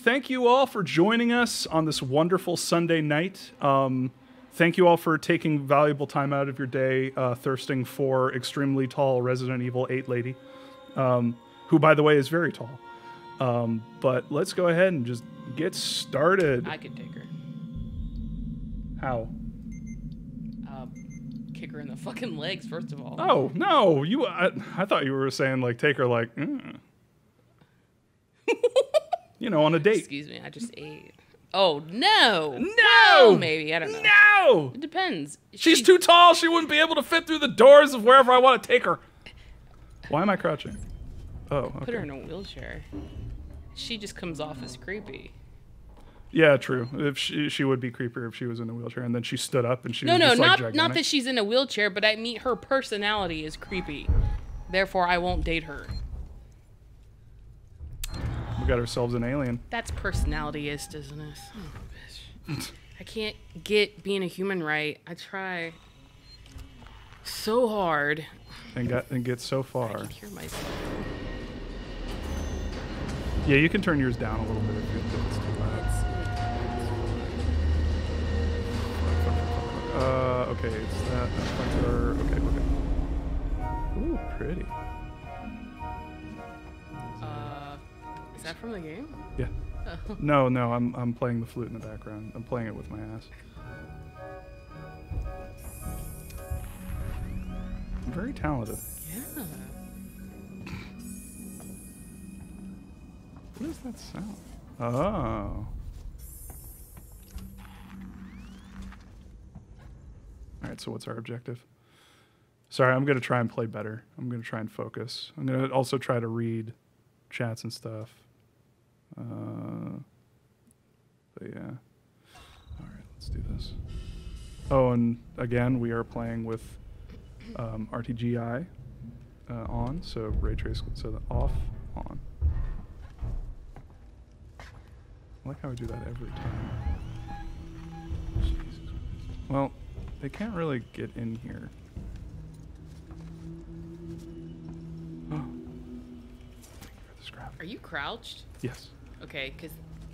thank you all for joining us on this wonderful Sunday night. Thank you all for taking valuable time out of your day thirsting for extremely tall Resident Evil 8 lady, who, by the way, is very tall. But let's go ahead and just get started. I could take her. How? Kick her in the fucking legs, first of all. Oh, no. I thought you were saying, like, take her, like, you know, on a date. Excuse me, I just ate. Oh, no. No! Well, maybe, I don't know. No! It depends. She's too tall. She wouldn't be able to fit through the doors of wherever I want to take her. Why am I crouching? Oh, okay. Put her in a wheelchair. She just comes off as creepy. Yeah, true. If she would be creepier if she was in a wheelchair, and then she stood up and she was just like gigantic. Not that she's in a wheelchair, but I mean her personality is creepy. Therefore, I won't date her. We got ourselves an alien. That's personalityist, isn't it? Oh, bitch. I can't get being a human right. I try so hard. And get so far. I can hear myself. Yeah, you can turn yours down a little bit if it's too loud. Okay, it's that. That's our, okay. Ooh, pretty. Is that from the game? Yeah. Oh. No, I'm playing the flute in the background. I'm playing it with my ass. I'm very talented. Yeah. What is that sound? Oh. Alright, so what's our objective? Sorry, I'm going to try and play better. I'm going to try and focus. I'm going to also try to read chats and stuff. But yeah. Alright, let's do this. Oh, and again, we are playing with RTGI on, so ray trace, so the off, on. I like how I do that every time. Jesus Christ. Well, they can't really get in here. Oh. Thank you for the scrap. Are you crouched? Yes. Okay,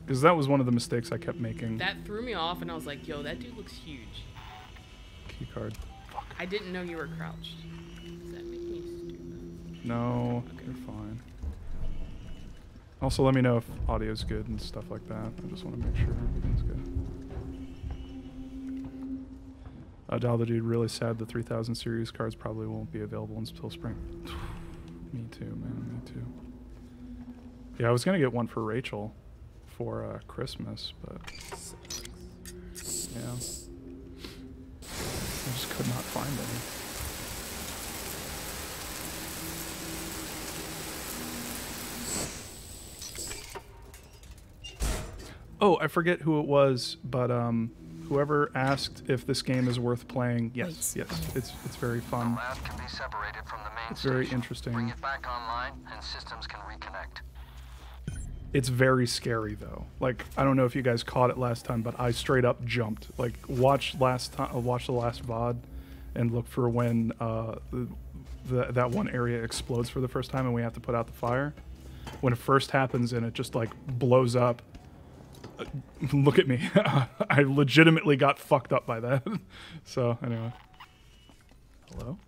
Because that was one of the mistakes I kept making. that threw me off, and I was like, yo, that dude looks huge. Key card. Fuck. I didn't know you were crouched. Does that make me stupid? No, Okay. you're fine. Also, let me know if audio's good and stuff like that. I just want to make sure everything's good. Dal the dude, really sad the 3000 series cards probably won't be available until spring. Me too, man. Me too. Yeah, I was gonna get one for Rachel for Christmas, but yeah, I just could not find any. Oh, I forget who it was, but whoever asked if this game is worth playing, yes, it's very fun. The lab can be separated from the main It's very station. interesting. Bring it back online, and systems can reconnect. It's very scary though. Like, I don't know if you guys caught it last time, but I straight up jumped. Like, watch the last VOD, and look for when that one area explodes for the first time, and we have to put out the fire. When it first happens and it just like blows up. Look at me. I legitimately got fucked up by that. So, anyway. Hello?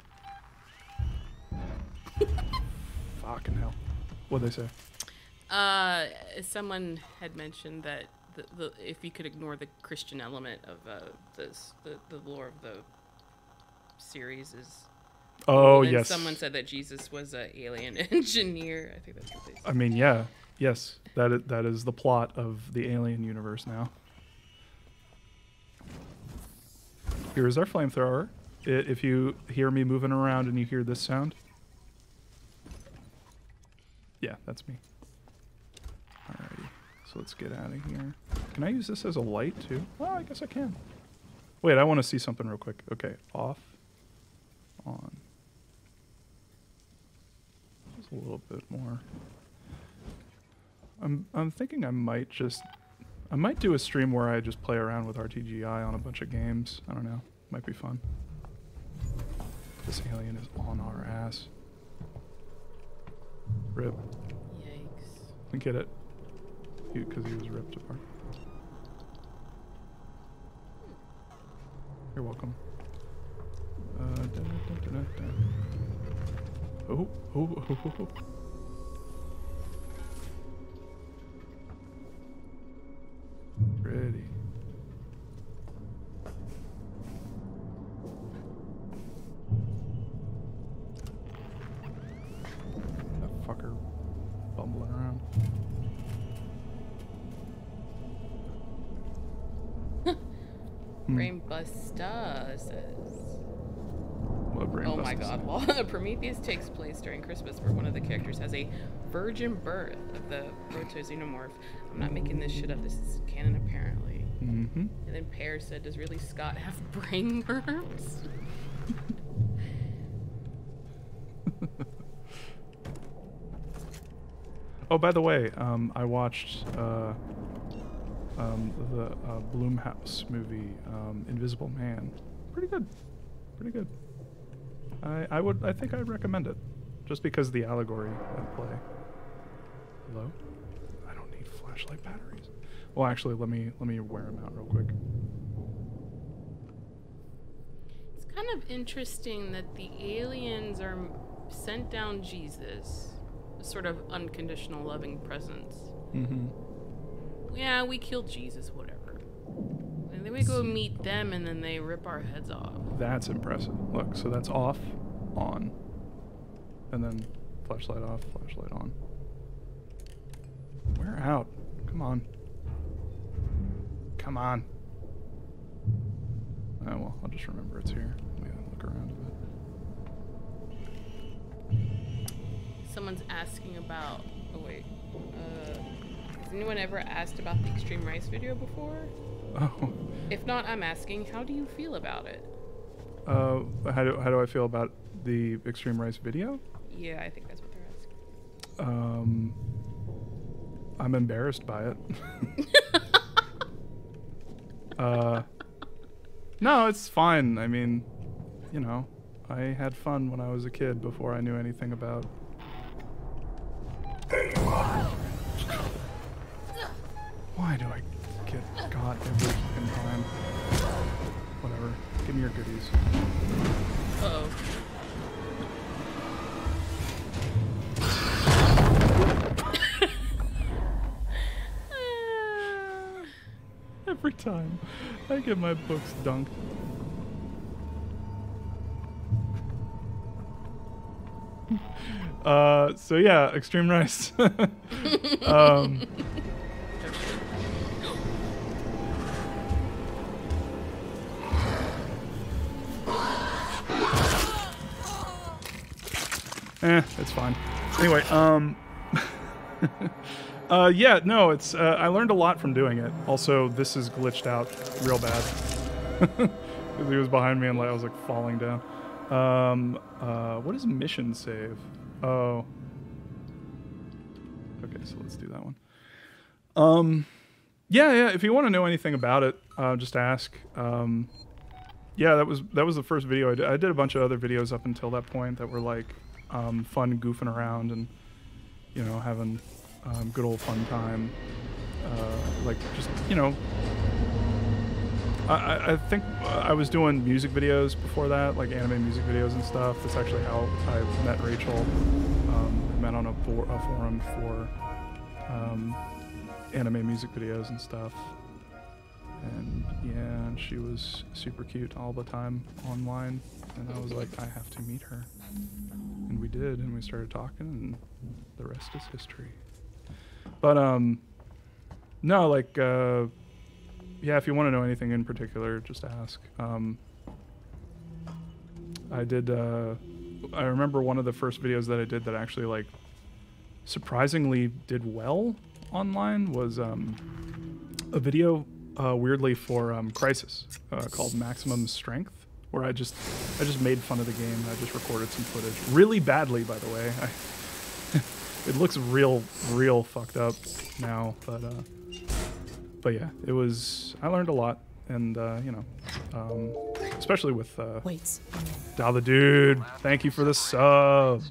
Fucking hell. What'd they say? Someone had mentioned that if you could ignore the Christian element of the lore of the series is. Oh, and yes. Someone said that Jesus was an alien engineer. I think that's what they said. I mean, yeah. Yes. That is the plot of the Alien universe now. Here's our flamethrower. If you hear me moving around and you hear this sound. Yeah, that's me. Alrighty. So let's get out of here. Can I use this as a light too? Oh, I guess I can. Wait, I want to see something real quick. Okay, off. On. Just a little bit more. I'm thinking I might do a stream where I just play around with RTGI on a bunch of games. I don't know. Might be fun. This alien is on our ass. Rip. Yikes. We get it. because he was ripped apart. You're welcome. Oh, oh, oh, oh, oh. Ready. That fucker bumbling around. Brain Busta says. What Brain Oh my Busta god, say? while Prometheus takes place during Christmas where one of the characters has a virgin birth of the proto-xenomorph. I'm not making this shit up, this is canon apparently. Mm-hmm. And then Pear said, does really Scott have brain worms? Oh, by the way, I watched the Blumhouse movie, Invisible Man. Pretty good. Pretty good. I think I'd recommend it, just because of the allegory at play. Hello? I don't need flashlight batteries. Well, actually, let me wear them out real quick. It's kind of interesting that the aliens are sent down Jesus, a sort of unconditional loving presence. Mm-hmm. Yeah, we killed Jesus, whatever. And then we go meet them and then they rip our heads off. That's impressive. Look, so that's off, on, and then flashlight off, flashlight on. Wear out. Come on. Come on. Oh, well, I'll just remember it's here. Let me look around a bit. Someone's asking about... Oh, wait. Has anyone ever asked about the Extreme Rice video before? Oh. If not, I'm asking, how do you feel about it? How do I feel about the Extreme Rice video? Yeah, I think that's what they're asking. I'm embarrassed by it. No, it's fine. I mean, you know, I had fun when I was a kid before I knew anything about... Why do I get got every fucking time? Whatever. Give me your goodies. Uh-oh. Every time I get my books dunked. So yeah, Extreme Rice. It's fine. Anyway, yeah, no, it's, I learned a lot from doing it. Also, this is glitched out real bad. Because he was behind me and I was like falling down. What is mission save? Oh. Okay, so let's do that one. Yeah, if you want to know anything about it, just ask. Yeah, that was the first video I did. I did a bunch of other videos up until that point that were like fun goofing around and, you know, having good old fun time. Like just, you know, I think I was doing music videos before that, like anime music videos and stuff. That's actually how I met Rachel. Met on a forum for anime music videos and stuff. And yeah, and she was super cute all the time online. And I was like, I have to meet her. And we did, and we started talking, and the rest is history. But no, like, yeah, if you want to know anything in particular, just ask. I did, I remember one of the first videos that I did that actually, like, surprisingly did well online was a video, weirdly, for Crysis, called Maximum Strength, where I just made fun of the game. I just recorded some footage. Really badly, by the way. It looks real fucked up now, but yeah, it was, I learned a lot, and you know, especially with Wait. Dow the Dude, thank you for the sub.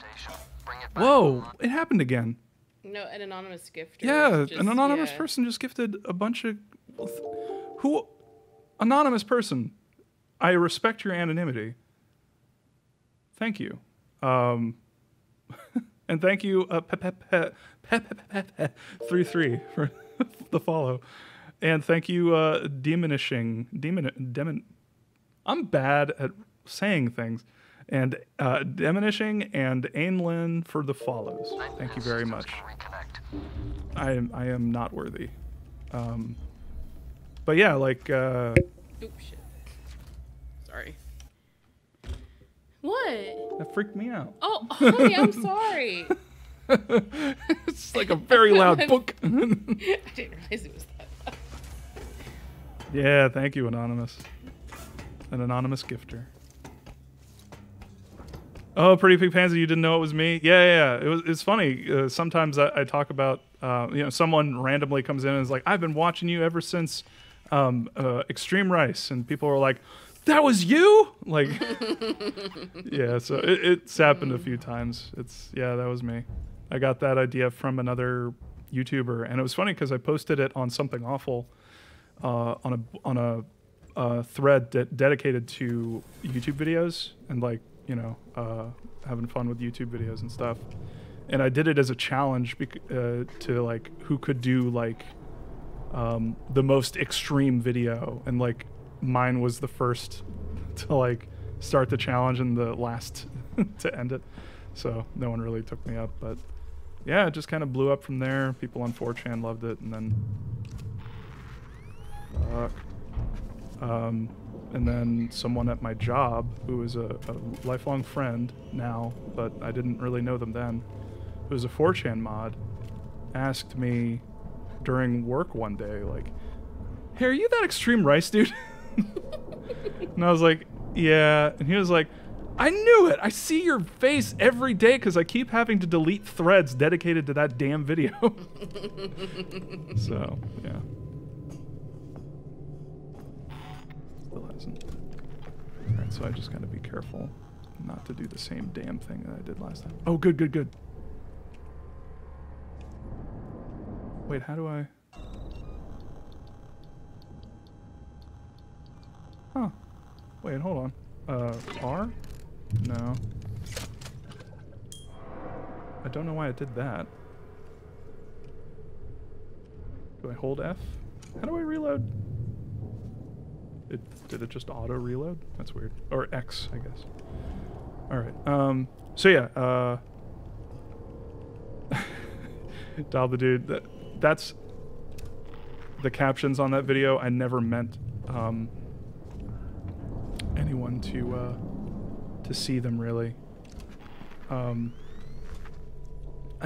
Whoa, it happened again. No, an anonymous gifter. Yeah, just, an anonymous yeah. person just gifted a bunch of... Who? Anonymous person. I respect your anonymity. Thank you. And thank you, 33 for the follow. And thank you, I'm bad at saying things. And Diminishing and Ainlin for the follows. Thank you very much. I am not worthy. But yeah, like... Oop, shit. Sorry. What? That freaked me out. Oh, honey, I'm sorry. It's like a very loud book. I didn't realize it was that. Yeah, thank you, Anonymous. An anonymous gifter. Oh, Pretty Pig Pansy, you didn't know it was me? Yeah. It's funny. Sometimes I talk about, someone randomly comes in and is like, I've been watching you ever since Extreme Rice. And people are like, that was you? Like, yeah, so it's happened a few times. That was me. I got that idea from another YouTuber. And it was funny because I posted it on Something Awful on a thread dedicated to YouTube videos and like, having fun with YouTube videos and stuff. And I did it as a challenge to like who could do like the most extreme video, and like mine was the first to like start the challenge and the last to end it. So no one really took me up, but yeah, it just kind of blew up from there. People on 4chan loved it, and then and then someone at my job, who is a lifelong friend now, but I didn't really know them then, who was a 4chan mod, asked me during work one day, like, hey, are you that Extreme Rice dude? And I was like, yeah. And he was like, I knew it! I see your face every day because I keep having to delete threads dedicated to that damn video. So, yeah. Still hasn't. Alright, so I just gotta be careful not to do the same damn thing that I did last time. Oh, good. Wait, how do I... Huh. Wait, hold on. R? No. I don't know why I did that. Do I hold F? How do I reload? Did it just auto reload? That's weird. Or X, I guess. Alright, so yeah, Dial the Dude, that's the captions on that video. I never meant anyone to see them, really. I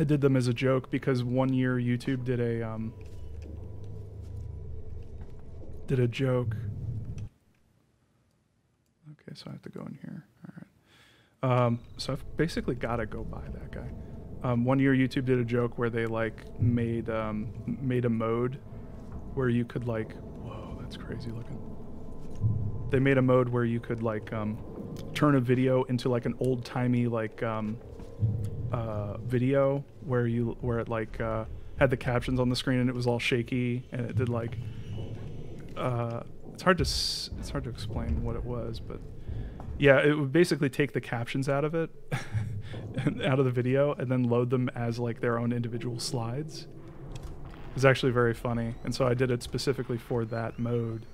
did them as a joke because one year YouTube did a joke. Okay, so I have to go in here. All right. So I've basically got to go by that guy. One year YouTube did a joke where they like made a mode where you could like, whoa, that's crazy looking. They made a mode where you could like turn a video into like an old timey like video where it like had the captions on the screen and it was all shaky and it did like it's hard to explain what it was, but yeah, it would basically take the captions out of it out of the video and then load them as like their own individual slides. It's actually very funny, and so I did it specifically for that mode,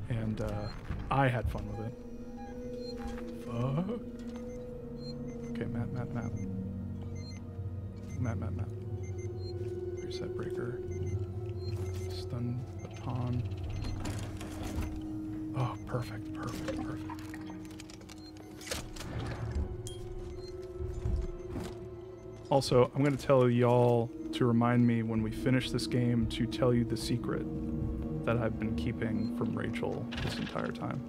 and I had fun with it. Fuck. Okay, map. Reset breaker. Stun baton. Oh, perfect. Also, I'm going to tell y'all to remind me when we finish this game to tell you the secret that I've been keeping from Rachel this entire time.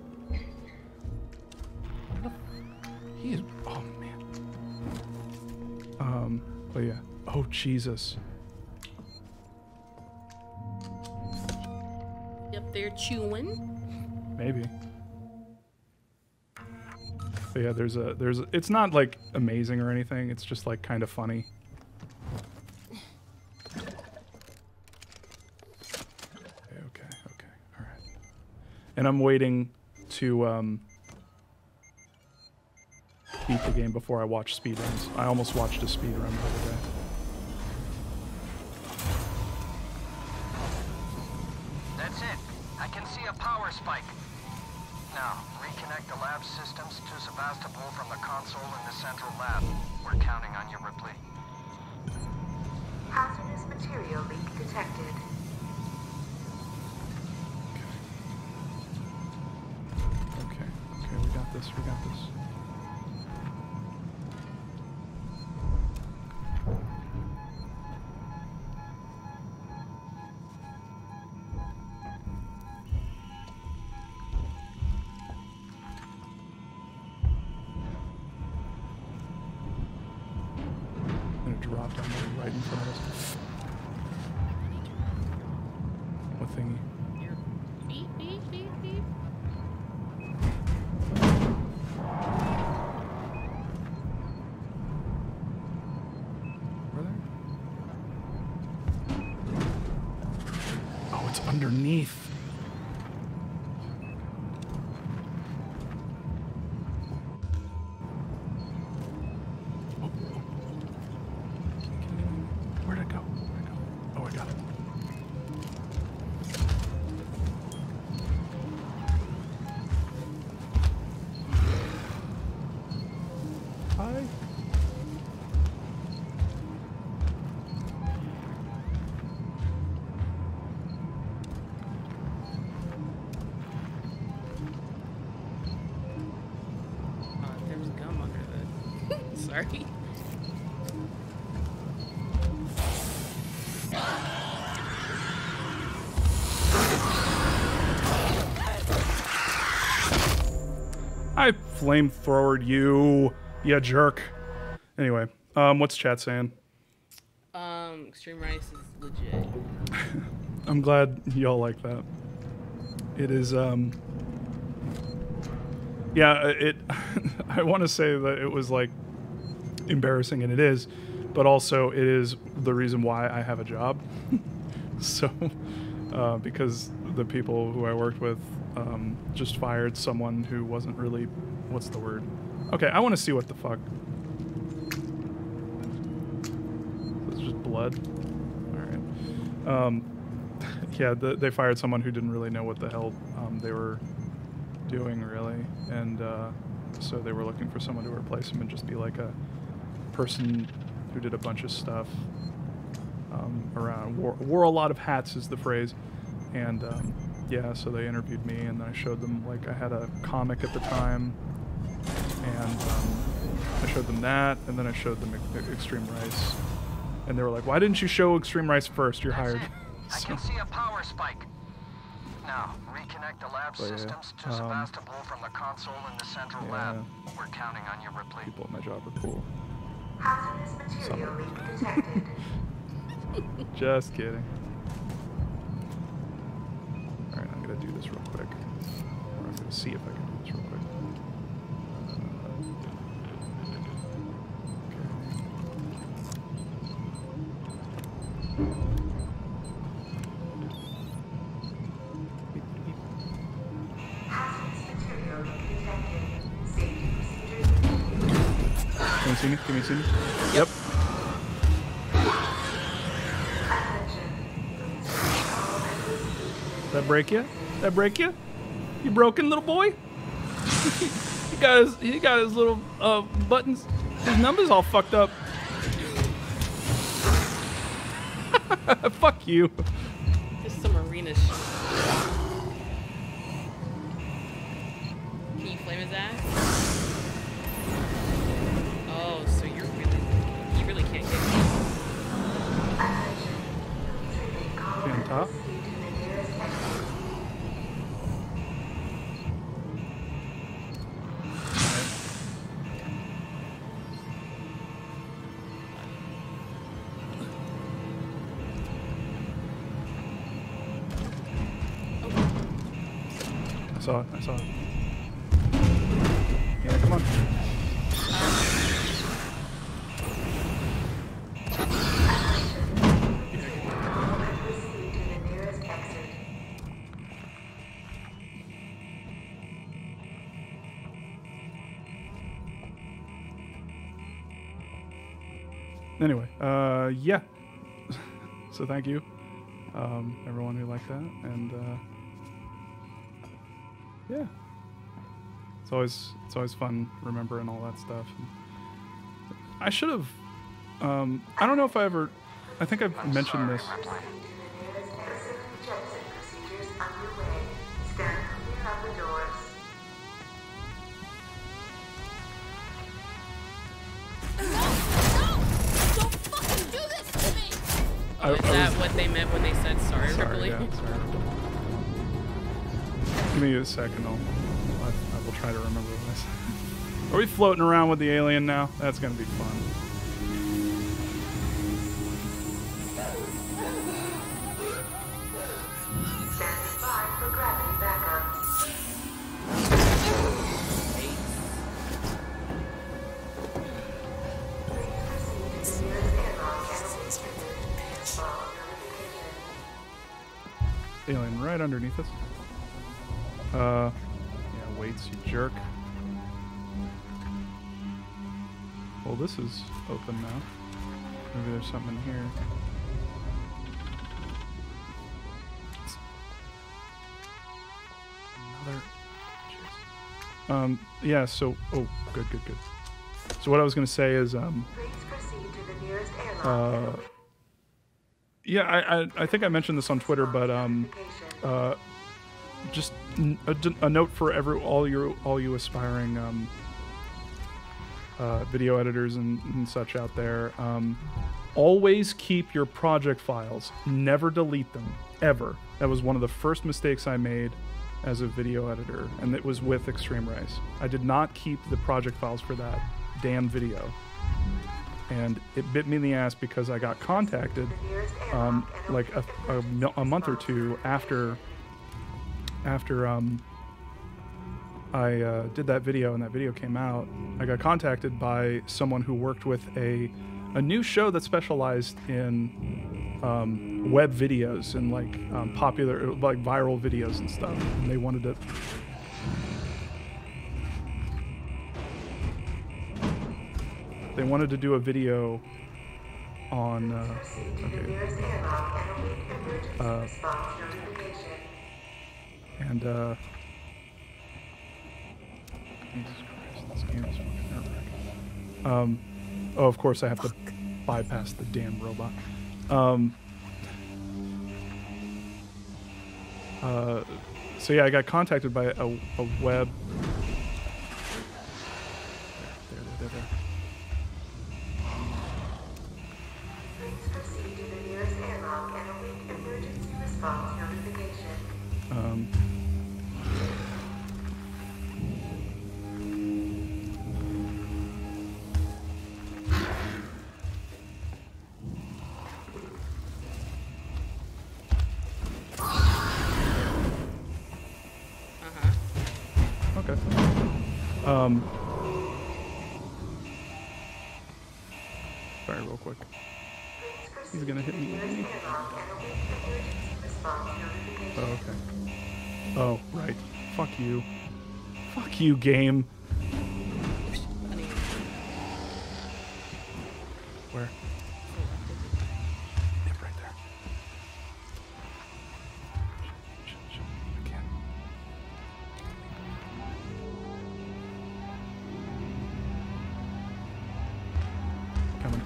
He is... Oh, man. But yeah. Oh, Jesus. Up there chewing. Maybe. But yeah, there's a, it's not like amazing or anything. It's just like kind of funny. and I'm waiting to beat the game before I watch speedruns. I almost watched a speedrun the other day. That's it. I can see a power spike. Now, reconnect the lab systems to Sebastopol from the console in the central lab. We're counting on you, Ripley. Hazardous material leak detected. Okay, we got this, we got this. Drop down there right in front of us. What thingy? Here. Beep, beep, beep, beep. Where there? Oh, it's underneath. Where'd it go? Oh, I got it. Hi. There was gum under the... Sorry. I flamethrowered you, you jerk. Anyway, what's chat saying? Extreme Rice is legit. I'm glad y'all like that. It is, yeah, it, I want to say that it was, like, embarrassing, and it is, but also it is the reason why I have a job. So, because the people who I worked with just fired someone who wasn't really, what's the word? Okay, I want to see what the fuck. It's just blood. All right. Yeah, they fired someone who didn't really know what the hell they were doing, really, and so they were looking for someone to replace him and just be like a person who did a bunch of stuff around. Wore a lot of hats is the phrase, and yeah, so they interviewed me, and I showed them, like, I had a comic at the time, and I showed them that, and then I showed them Extreme Rice, and they were like, "Why didn't you show Extreme Rice first? You're hired." I can see a power spike. Now, reconnect the lab But yeah, systems to Sebastopol from the console in the central lab. We're counting on you, Ripley. People at my job are cool. Hazardous material leak detected. Just kidding. Alright, I'm gonna do this real quick. Or I'm gonna see if I can do this real quick. Hazardous material leak detected. Safety procedures. Can you see me? Can you see me? Yep. That break you? That break you? You broken, little boy? he got his little buttons, his numbers all fucked up. Fuck you. Just some arena shit. Can you flame his ass? Oh, so you really can't get me. Okay, on top. I saw it. Yeah, come on. Anyway, yeah. So thank you, everyone who liked that, and yeah, it's always fun remembering all that stuff. And I should have. I don't know if I think I've mentioned this. Jettison procedures underway. Stand clear of the doors. Don't fucking do this to me! Oh, is that what they meant when they said sorry, Ripley? Yeah, sorry. Give me a second. I will try to remember what I said. Are we floating around with the alien now? That's gonna be fun. Standing by for gravity backup. Please proceed to the nearest airlock and await further response notification. Alien right underneath us. Yeah, waits, you jerk. Well, this is open now. Maybe there's something in here. Another. Yeah. So, oh, good. So what I was gonna say is, Please proceed to the nearest airlock. yeah, I think I mentioned this on Twitter, but just a note for all you aspiring video editors and such out there. Always keep your project files. Never delete them, ever. That was one of the first mistakes I made as a video editor, and it was with Extreme Race. I did not keep the project files for that damn video. And it bit me in the ass because I got contacted like a month or two after I did that video and that video came out. I got contacted by someone who worked with a new show that specialized in web videos and like popular, like viral videos and stuff. And they wanted to. They wanted to do a video on. And Jesus Christ, this game is fucking nerve-wracking. Oh, of course I have to bypass the damn robot. So yeah, I got contacted by a web. There. Please proceed to the nearest airlock and await emergency response notification. Okay. Sorry, real quick. He's gonna hit me. Oh, okay. Oh, right. Fuck you. Fuck you, game. Where? Yep, right there. Shit. I can't. Coming.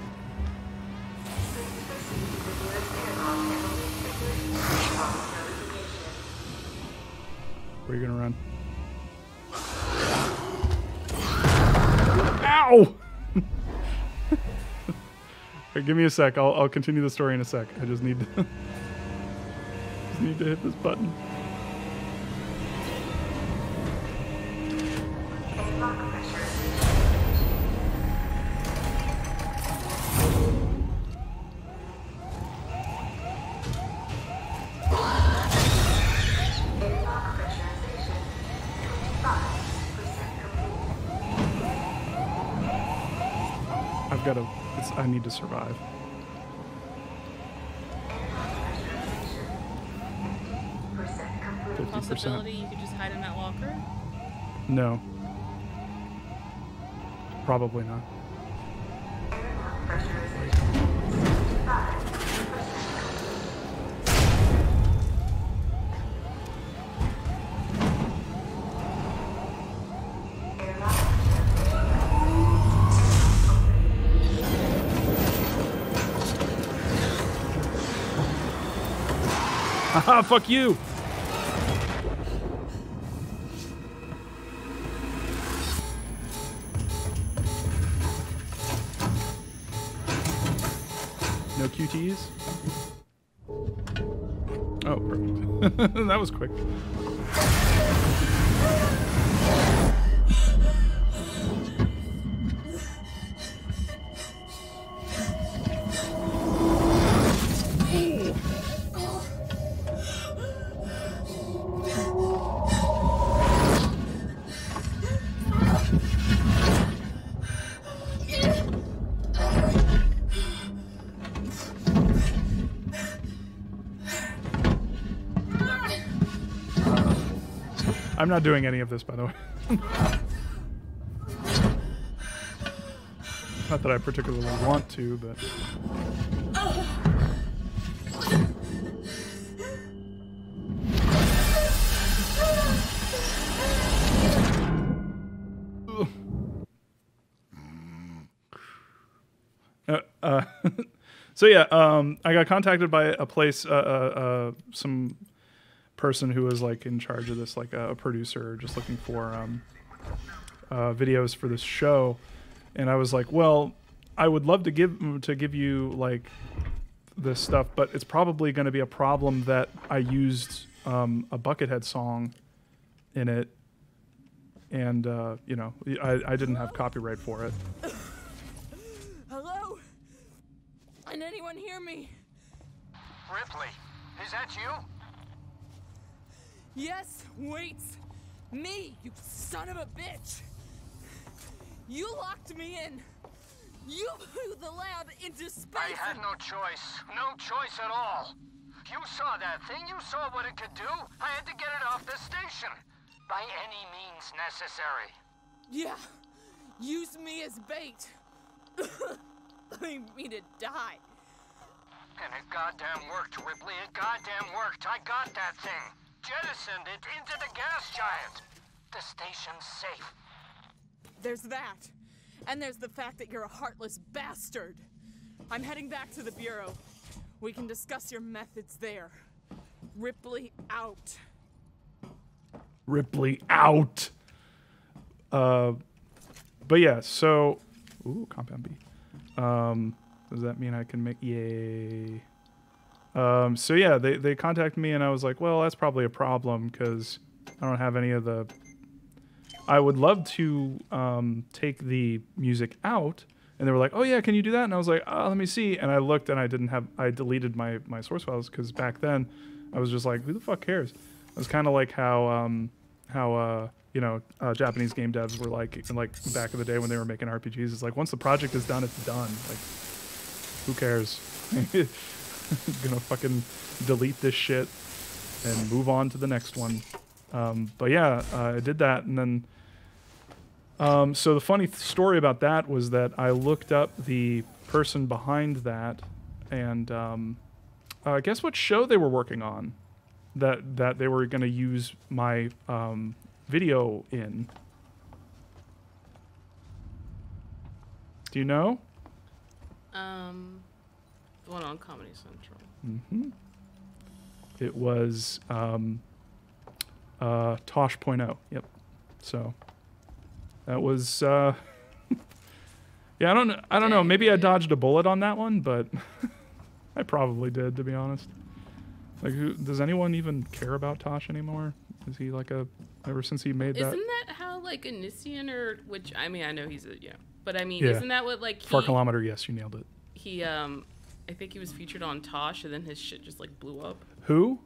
Where are you gonna run? Ow! Hey, give me a sec. I'll continue the story in a sec. I just need to hit this button. I need to survive. Possibility you could just hide in that locker? No. Probably not. Haha, fuck you! No QTs? Oh, perfect. That was quick. I'm not doing any of this, by the way. Not that I particularly want to, but... So yeah, I got contacted by a place, some person who was like in charge of this, like a producer, just looking for videos for this show, and I was like, well, I would love to give you like this stuff, but it's probably going to be a problem that I used a Buckethead song in it, and you know, I didn't have copyright for it. Hello? Can anyone hear me? Ripley, is that you? Yes, wait. Me, you son of a bitch. You locked me in. You blew the lab into space. I had no choice. No choice at all. You saw that thing. You saw what it could do. I had to get it off the station. By any means necessary. Yeah. Use me as bait. Leave me to die. And it goddamn worked, Ripley. It goddamn worked. I got that thing. Jettisoned it into the gas giant. The station's safe. There's that. And there's the fact that you're a heartless bastard. I'm heading back to the Bureau. We can discuss your methods there. Ripley out. Ripley out. But yeah, so ooh, compound B. Does that mean I can make yay? So yeah, they contacted me and I was like, well, that's probably a problem because I don't have any of the. I would love to take the music out, and they were like, oh yeah, can you do that? And I was like, oh, let me see. And I looked and I didn't have. I deleted my source files because back then I was just like, who the fuck cares? It was kind of like how you know, Japanese game devs were like back in the day when they were making RPGs. It's like once the project is done, it's done. Like, who cares? Gonna fucking delete this shit and move on to the next one. But yeah, I did that, and then so the funny story about that was that I looked up the person behind that, and guess what show they were working on that they were gonna use my video in. Do you know? The one on Comedy Central. Mm-hmm. It was Tosh.0. Yep. So that was yeah, I don't know. Maybe I dodged a bullet on that one, but I probably did, to be honest. Like, does anyone even care about Tosh anymore? Is he like ever since he made that? Isn't that how like Onision or which I mean I know he's a but I mean yeah. Isn't that what like Far Kilometer? Yes, you nailed it. He I think he was featured on Tosh and then his shit just like blew up. Who?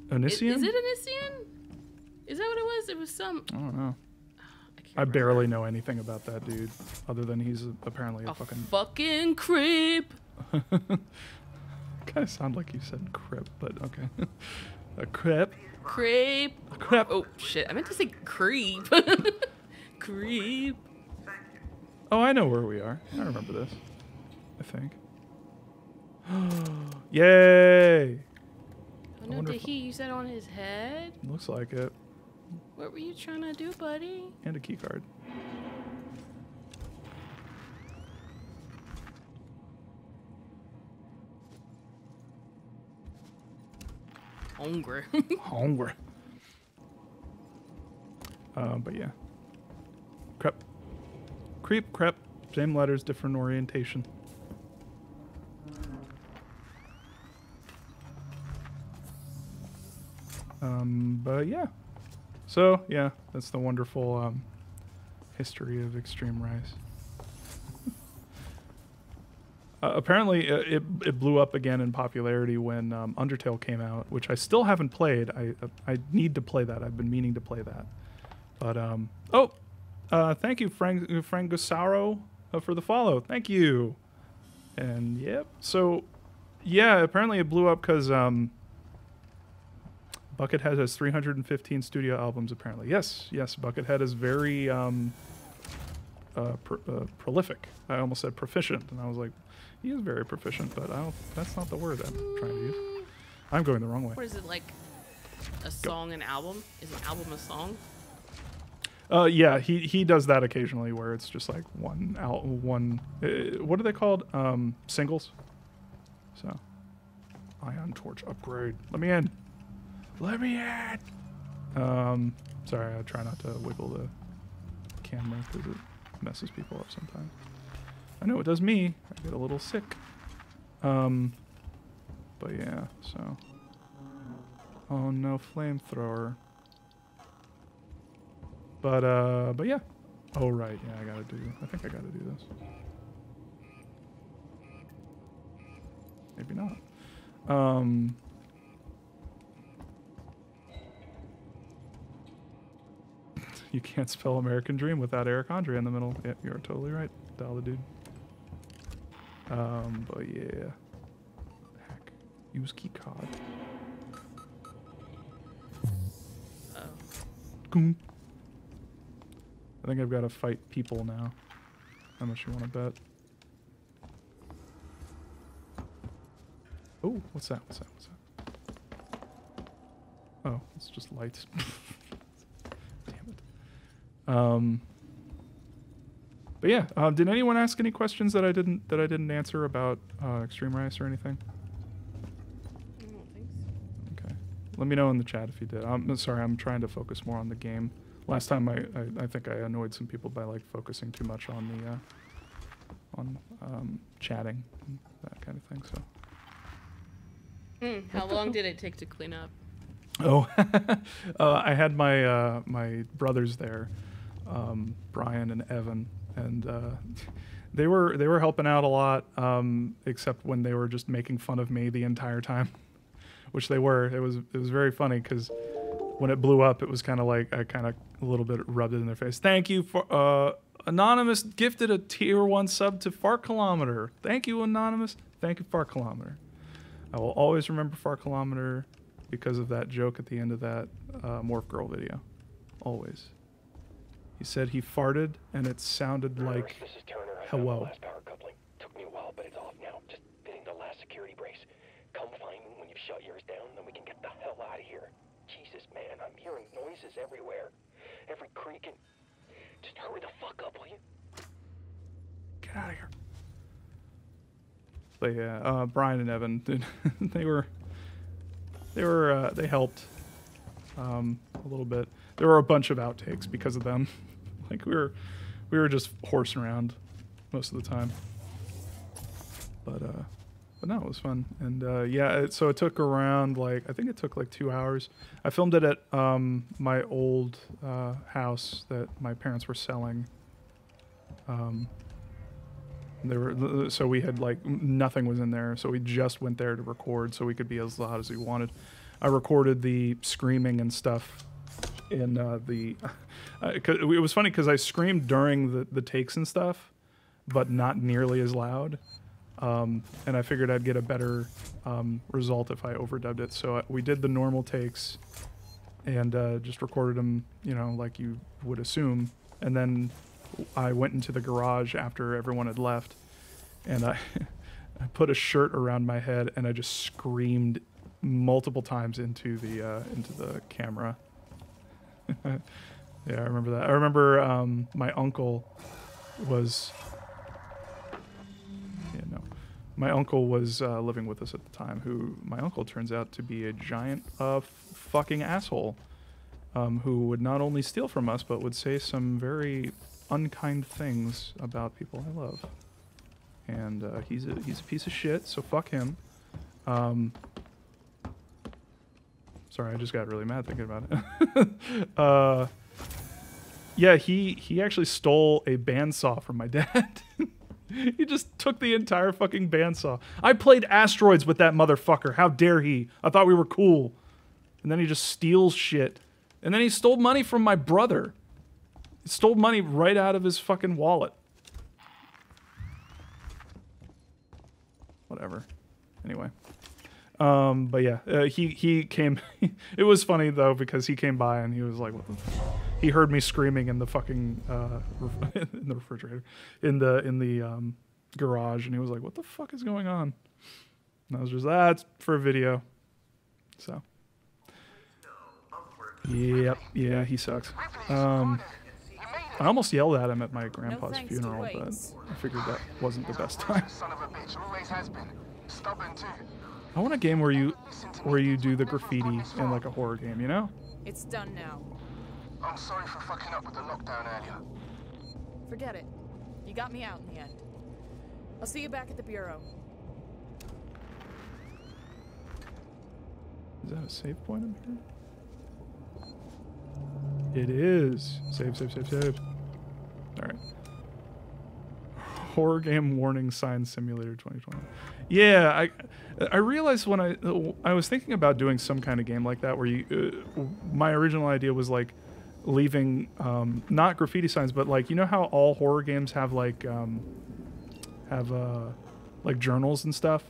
Onision? Is it Onision? Is that what it was? It was some. I don't know. I barely know anything about that dude, other than he's apparently a fucking creep. Kind of sound like you said crip, but okay. A crip. Creep. A crip. Oh shit! I meant to say creep. Creep. Oh, I know where we are. I remember this. I think. Yay! Oh no, did he use that on his head? Looks like it. What were you trying to do, buddy? And a key card. Hungry. Hungry. But yeah. Crep. Creep, crep. Same letters, different orientation. But yeah. So, yeah, that's the wonderful history of Extreme Rise. Apparently, it blew up again in popularity when Undertale came out, which I still haven't played. I need to play that. I've been meaning to play that. But, thank you, Frangosaro, for the follow. Thank you. And, yep. So, yeah, apparently it blew up because Buckethead has 315 studio albums, apparently. Yes, Buckethead is very prolific. I almost said proficient, and I was like, he is very proficient, but that's not the word I'm trying to use. I'm going the wrong way. What is it, like a song, an album? Is an album a song? Yeah, he does that occasionally where it's just like one, what are they called? Singles. So, Ion Torch upgrade. Let me in. Let me in. Sorry, I try not to wiggle the camera because it messes people up sometimes. I know it does me. I get a little sick. But yeah, so. Oh no, flamethrower. But yeah. Oh right, yeah, I think I gotta do this. Maybe not. You can't spell American Dream without Eric Andre in the middle. Yeah, you're totally right, Dollar Dude. But yeah. Heck. Use key card. Goom. I think I've got to fight people now. How much you want to bet? Oh, what's that? Oh, it's just lights. Damn it. But yeah, did anyone ask any questions that I didn't answer about Extreme Rise or anything? I don't think so. Okay. Let me know in the chat if you did. I'm sorry, I'm trying to focus more on the game. Last time I think I annoyed some people by like focusing too much on the chatting and that kind of thing. So. How long did it take to clean up? Oh, I had my my brothers there, Brian and Evan, and they were helping out a lot, except when they were just making fun of me the entire time, which they were. It was very funny because when it blew up, it was kind of like I kind of a little bit rubbed it in their face. Thank you for Anonymous gifted a tier 1 sub to Fart Kilometer. Thank you, Anonymous. Thank you, Fart Kilometer. I will always remember Fart Kilometer because of that joke at the end of that Morph Girl video. Always. He said he farted and it sounded like This is Turner. I found the hello. last power coupling. Took me a while, but it's off now. Just fitting the last security brace. Come find me when you've shut yours down, then we can get the hell out of here. Jesus, man, I'm hearing noises everywhere. Every creaking. Just hurry the fuck up, will you? Get out of here. But yeah, Brian and Evan, dude, they helped a little bit. There were a bunch of outtakes because of them. Like we were just horsing around most of the time. But no, it was fun. And yeah, so it took around I think it took like 2 hours. I filmed it at my old house that my parents were selling. So we had nothing was in there, so we just went there to record so we could be as loud as we wanted. I recorded the screaming and stuff in it was funny because I screamed during the takes and stuff, but not nearly as loud. And I figured I'd get a better result if I overdubbed it. So we did the normal takes and just recorded them, like you would assume. And then I went into the garage after everyone had left, and I put a shirt around my head and I just screamed multiple times into the camera. Yeah, I remember that. I remember my uncle was. Yeah, no. My uncle was living with us at the time. My uncle turns out to be a giant fucking asshole, who would not only steal from us but would say some very unkind things about people I love. And he's a piece of shit. So fuck him. Sorry, I just got really mad thinking about it. Yeah, he actually stole a bandsaw from my dad. He just took the entire fucking bandsaw. I played Asteroids with that motherfucker. How dare he? I thought we were cool. And then he just steals shit. And then he stole money from my brother. He stole money right out of his fucking wallet. Whatever. Anyway. But yeah, he came. It was funny though because he came by and he was like, "What the?" He heard me screaming in the fucking in the refrigerator, in the garage, and he was like, "What the fuck is going on?" And I was just, "It's for a video." So. Yep. Yeah, he sucks. I almost yelled at him at my grandpa's funeral, but I figured that wasn't the best time. Son of a bitch, always has been. Stubborn too. I want a game where you do the graffiti in like a horror game, you know? It's done now. I'm sorry for fucking up with the lockdown earlier. Forget it. You got me out in the end. I'll see you back at the Bureau. Is that a save point in here? It is. Save, save, save, save. Alright. Horror game warning sign simulator 2020. Yeah, I realized when I was thinking about doing some kind of game like that where you my original idea was like leaving not graffiti signs but like, you know how all horror games have like journals and stuff?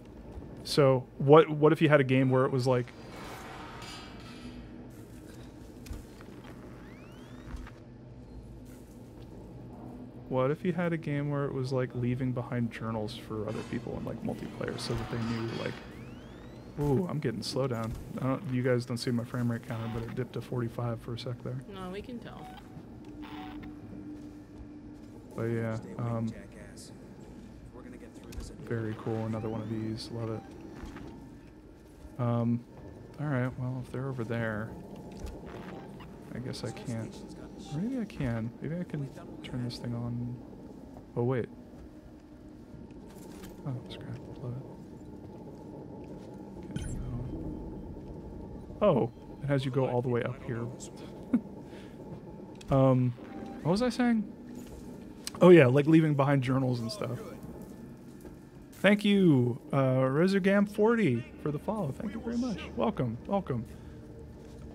So what if you had a game where it was like what if you had a game where it was like leaving behind journals for other people and like multiplayer so that they knew like, ooh, I'm getting slow down. You guys don't see my frame rate counter, but it dipped to 45 for a sec there. No, we can tell. But yeah, very cool. Another one of these. Love it. All right. Well, if they're over there, I guess I can't. Or maybe I can. Maybe I can turn this thing on. Oh, wait. Oh, scrap. Love it. Can't turn that on. Oh, it has you go all the way up here. What was I saying? Oh, yeah, like leaving behind journals and stuff. Thank you, Resergam40 for the follow. Thank you very much. Welcome, welcome.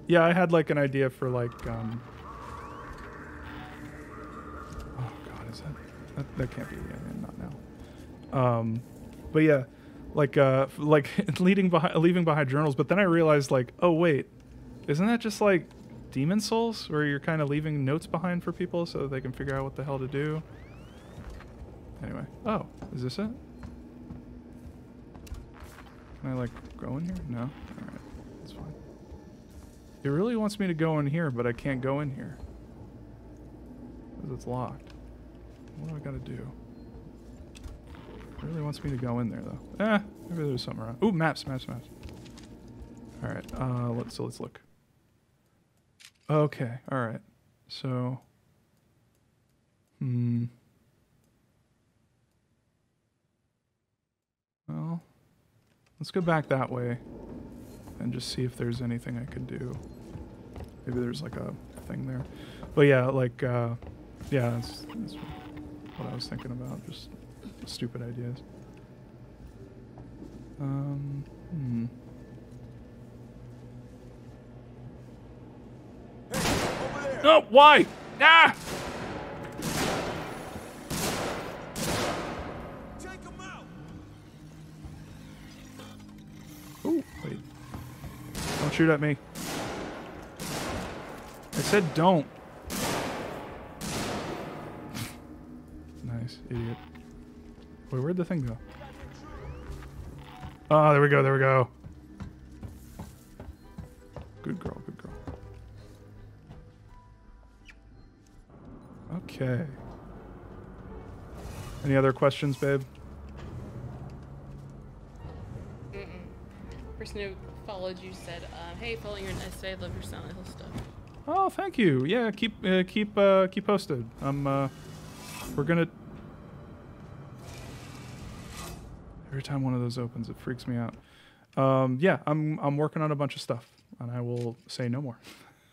Yeah, I had like an idea for like, oh god, is that can't be the end, not now. But yeah, like leaving behind journals. But then I realized like, oh wait, isn't that just like Demon Souls, where you're kind of leaving notes behind for people so that they can figure out what the hell to do? Anyway, oh, is this it? Can I like go in here? No. All right, that's fine. It really wants me to go in here, but I can't go in here because it's locked. What do I gotta do? It really wants me to go in there though. Maybe there's something around. Ooh, maps. All right. Let's look. Okay. All right. So. Well, let's go back that way and just see if there's anything I could do. Maybe there's like a thing there. But yeah, like, yeah, that's what I was thinking about. Just stupid ideas. No, why? Ah! Oh, wait. Don't shoot at me. I said don't. Nice, idiot. Wait, where'd the thing go? Oh, there we go. There we go. Good girl. Good girl. Okay. Any other questions, babe? Person who followed you said, "Hey, follow your essay. I love your Silent Hill stuff." Oh, thank you. Yeah, keep posted. We're gonna. Every time one of those opens, it freaks me out. Yeah, I'm working on a bunch of stuff, and I will say no more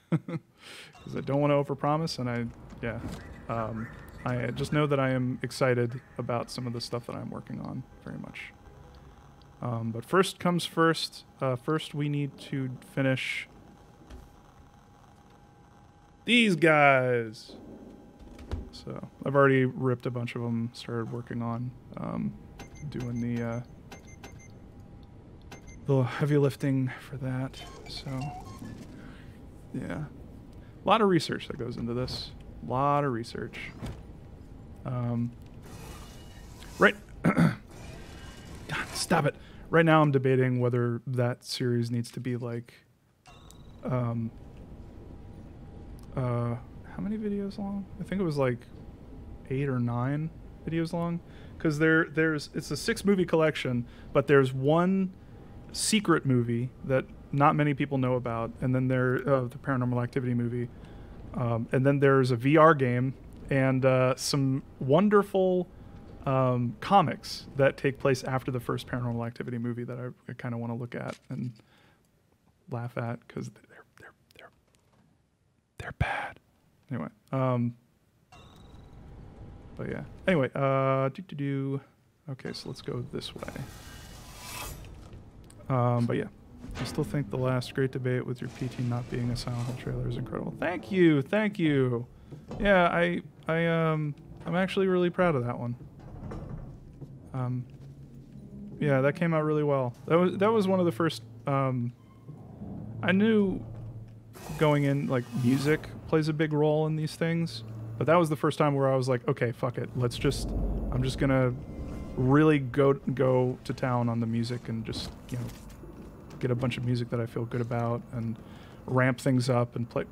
because I don't want to overpromise. And I just know that I am excited about some of the stuff that I'm working on very much. But first comes first. First, we need to finish these guys. So I've already ripped a bunch of them. Started working on doing the heavy lifting for that. So yeah, a lot of research that goes into this. A lot of research. Right. God, stop it. Right now I'm debating whether that series needs to be like how many videos long? I think it was like 8 or 9 videos long, because it's a 6-movie collection, but there's one secret movie that not many people know about, and then the Paranormal Activity movie, and then there's a VR game and some wonderful comics that take place after the first Paranormal Activity movie that I kind of want to look at and laugh at because they're bad. Anyway, but yeah. Anyway, okay, so let's go this way. But yeah, I still think the last great debate with your PT not being a Silent Hill trailer is incredible. Thank you. Yeah, I'm actually really proud of that one. Yeah, that came out really well. That was one of the first. I knew going in, like, music plays a big role in these things, but that was the first time where I was like, okay, fuck it, I'm just gonna really go to town on the music and just, you know, get a bunch of music that I feel good about and ramp things up and play.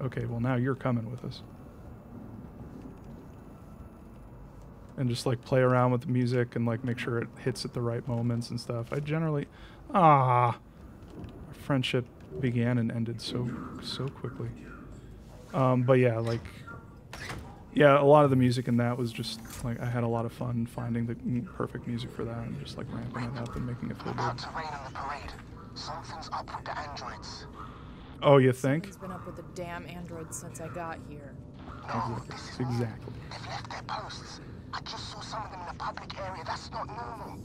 Okay, well now you're coming with us. And just like play around with the music and like make sure it hits at the right moments and stuff. I generally, our friendship began and ended so quickly. But yeah, like, yeah, a lot of the music in that was just like, I had a lot of fun finding the perfect music for that and just like ramping it up and making it feel good. About to rain on the parade. Something's up with the androids. Oh, you think? Something's been up with the damn androids since I got here. No, this is Exactly. They've left their posts. I just saw some of them in the public area. That's not normal.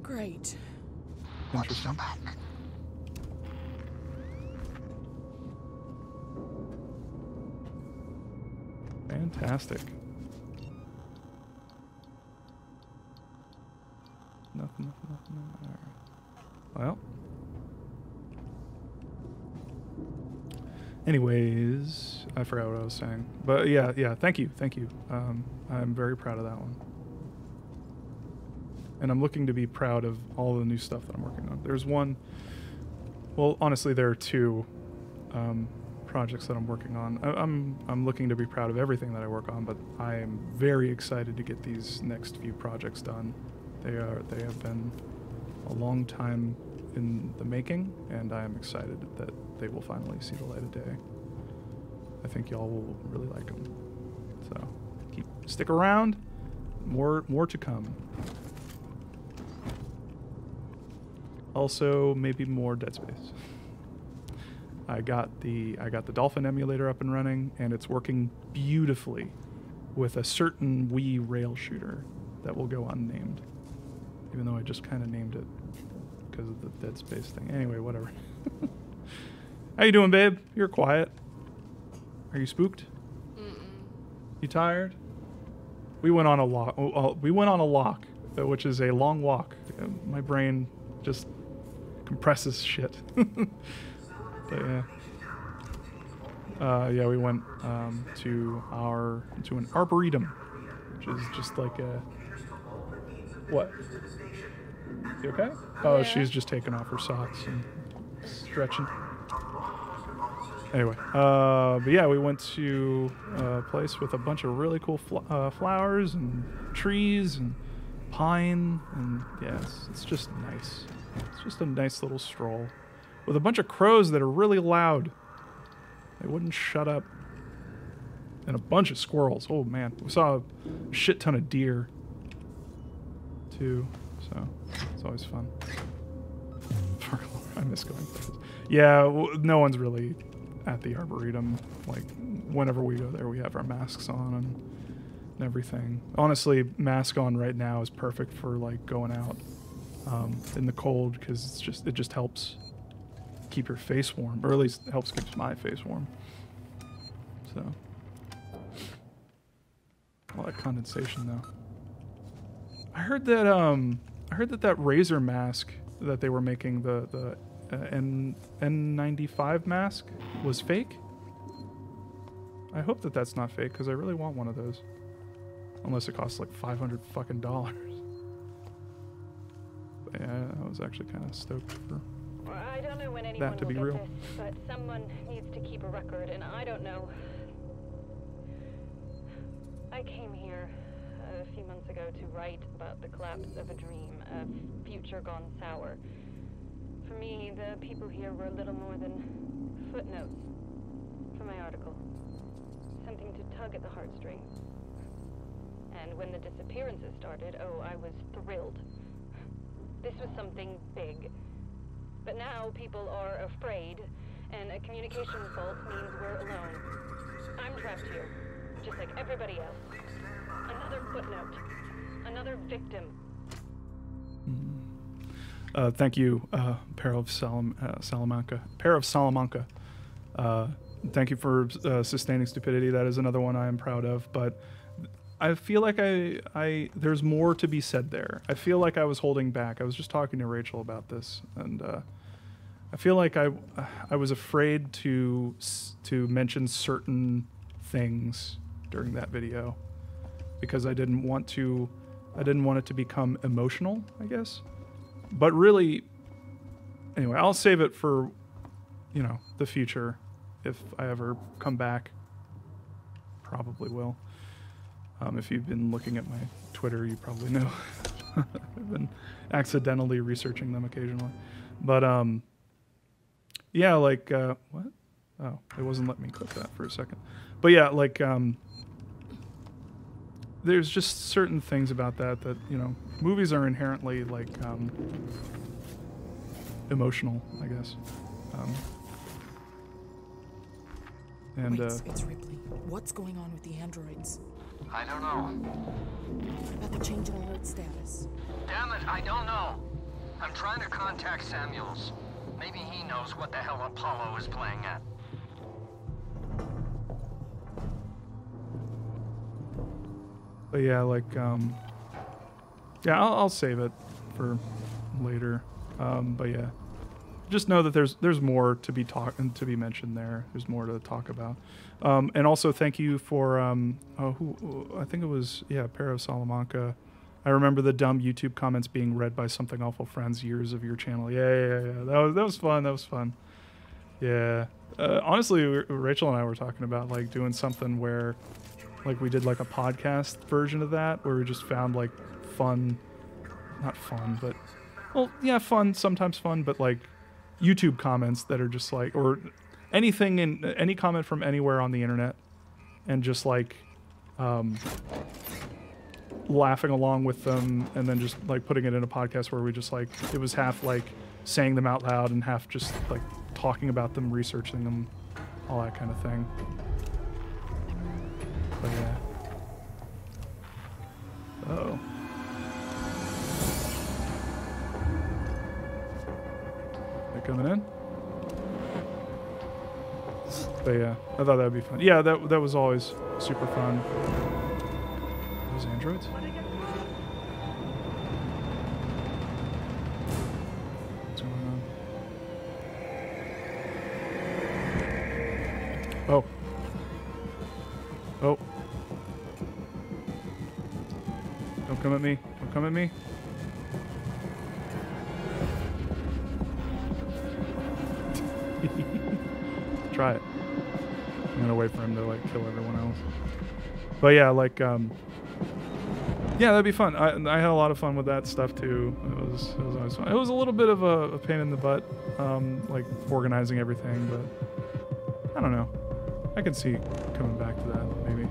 Great. Watch your Interesting. back. Fantastic. Nothing. All right. Well. Anyways, I forgot what I was saying. But yeah, thank you. I'm very proud of that one. And I'm looking to be proud of all the new stuff that I'm working on. There's one, well, honestly, there are 2 projects that I'm working on. I'm looking to be proud of everything that I work on, but I am very excited to get these next few projects done. They have been a long time in the making, and I am excited that they will finally see the light of day. I think y'all will really like them. So stick around. More to come. Also, maybe more Dead Space. I got the Dolphin emulator up and running, and it's working beautifully with a certain Wii rail shooter that will go unnamed, even though I just kind of named it because of the Dead Space thing. Anyway, whatever. How you doing, babe? You're quiet. Are you spooked? You tired? We went on a walk. Which is a long walk. My brain just compresses shit. But yeah. Yeah, we went to an arboretum. which is just like a... What? You okay? Oh, Yeah. she's just taking off her socks and stretching. Anyway, but yeah, we went to a place with a bunch of really cool flowers and trees and pine, and yeah, it's just nice. It's just a nice little stroll with a bunch of crows that are really loud. They wouldn't shut up. And a bunch of squirrels. Oh man, we saw a shit ton of deer too, so it's always fun. I miss going places. Yeah, no one's really at the Arboretum. Like, whenever we go there, we have our masks on and everything. Honestly, mask on right now is perfect for like going out in the cold, because it just helps keep your face warm, or at least it helps keep my face warm. So, a lot of condensation though. I heard that that Razer mask that they were making, the N95 mask, was fake. I hope that that's not fake, because I really want one of those. Unless it costs like $500 fucking dollars. But yeah, I was actually kind of stoked for I don't know when anyone that to will be get real. this, but someone needs to keep a record, and I don't know. I came here a few months ago to write about the collapse of a dream, a future gone sour. For me, the people here were little more than footnotes for my article. Something to tug at the heartstrings. And when the disappearances started, oh, I was thrilled. This was something big. But now people are afraid, and a communication fault means we're alone. I'm trapped here, just like everybody else. Another footnote. Another victim. Thank you, Pair of Salamanca. Pair of Salamanca. Thank you for sustaining stupidity. That is another one I am proud of. But I feel like there's more to be said there. I feel like I was holding back. I was just talking to Rachel about this, and I feel like I was afraid to mention certain things during that video because I didn't want it to become emotional, I guess. But really, anyway, I'll save it for, the future. If I ever come back, probably will. If you've been looking at my Twitter, you probably know. I've been accidentally researching them occasionally. But, yeah, like, what? Oh, it wasn't letting me click that for a second. But yeah, like, there's just certain things about that, movies are inherently, like, emotional, I guess. And, Wait, it's Ripley. What's going on with the androids? I don't know. What about the change in alert status? Damn it, I don't know. I'm trying to contact Samuels. Maybe he knows what the hell Apollo is playing at. But yeah, like, yeah, I'll save it for later. But yeah, just know that there's more to be mentioned there. There's more to talk about. And also thank you for I think it was Pair of Salamanca. I remember the dumb YouTube comments being read by Something Awful Friends years of your channel. Yeah. That was fun. Yeah. Honestly, Rachel and I were talking about like doing something where like we did like a podcast version of that where we just found like not fun, but fun, sometimes fun, but like YouTube comments that are just like, or anything in any comment from anywhere on the internet, and just like laughing along with them, and then just like putting it in a podcast where we just like, it was half like saying them out loud and half just like talking about them, researching them, all that kind of thing. But yeah. Oh. They're coming in? But yeah, I thought that would be fun. Yeah, that was always super fun. Those androids? What's going on? Oh. come at me. Don't come at me. Try it. I'm gonna wait for him to like kill everyone else. But yeah, like yeah, that'd be fun. I had a lot of fun with that stuff too. It was always fun. It was a little bit of a pain in the butt, like organizing everything, but I don't know. I can see coming back to that maybe.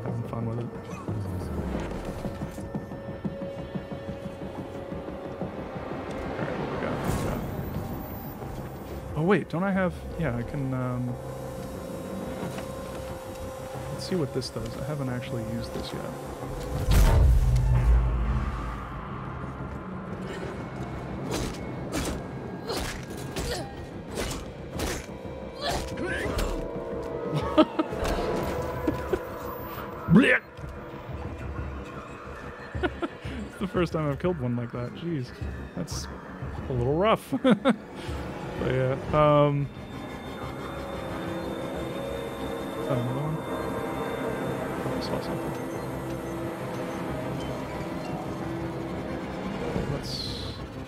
Having fun with it. Alright, what we got? What we got? Oh wait, don't I have? Yeah, I can. Let's see what this does. I haven't actually used this yet. It's the first time I've killed one like that. Jeez, that's a little rough. But yeah, another one. I saw something.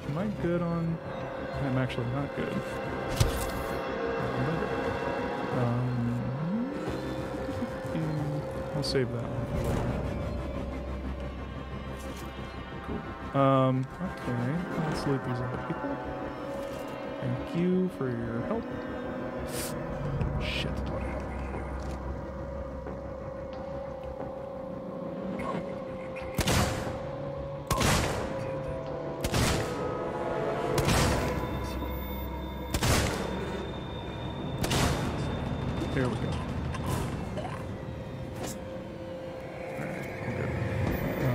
Am I good on? I'm actually not good. I'll save that one for later. Cool. Okay. Let's loot these other people. Thank you for your help. Shit. There we go.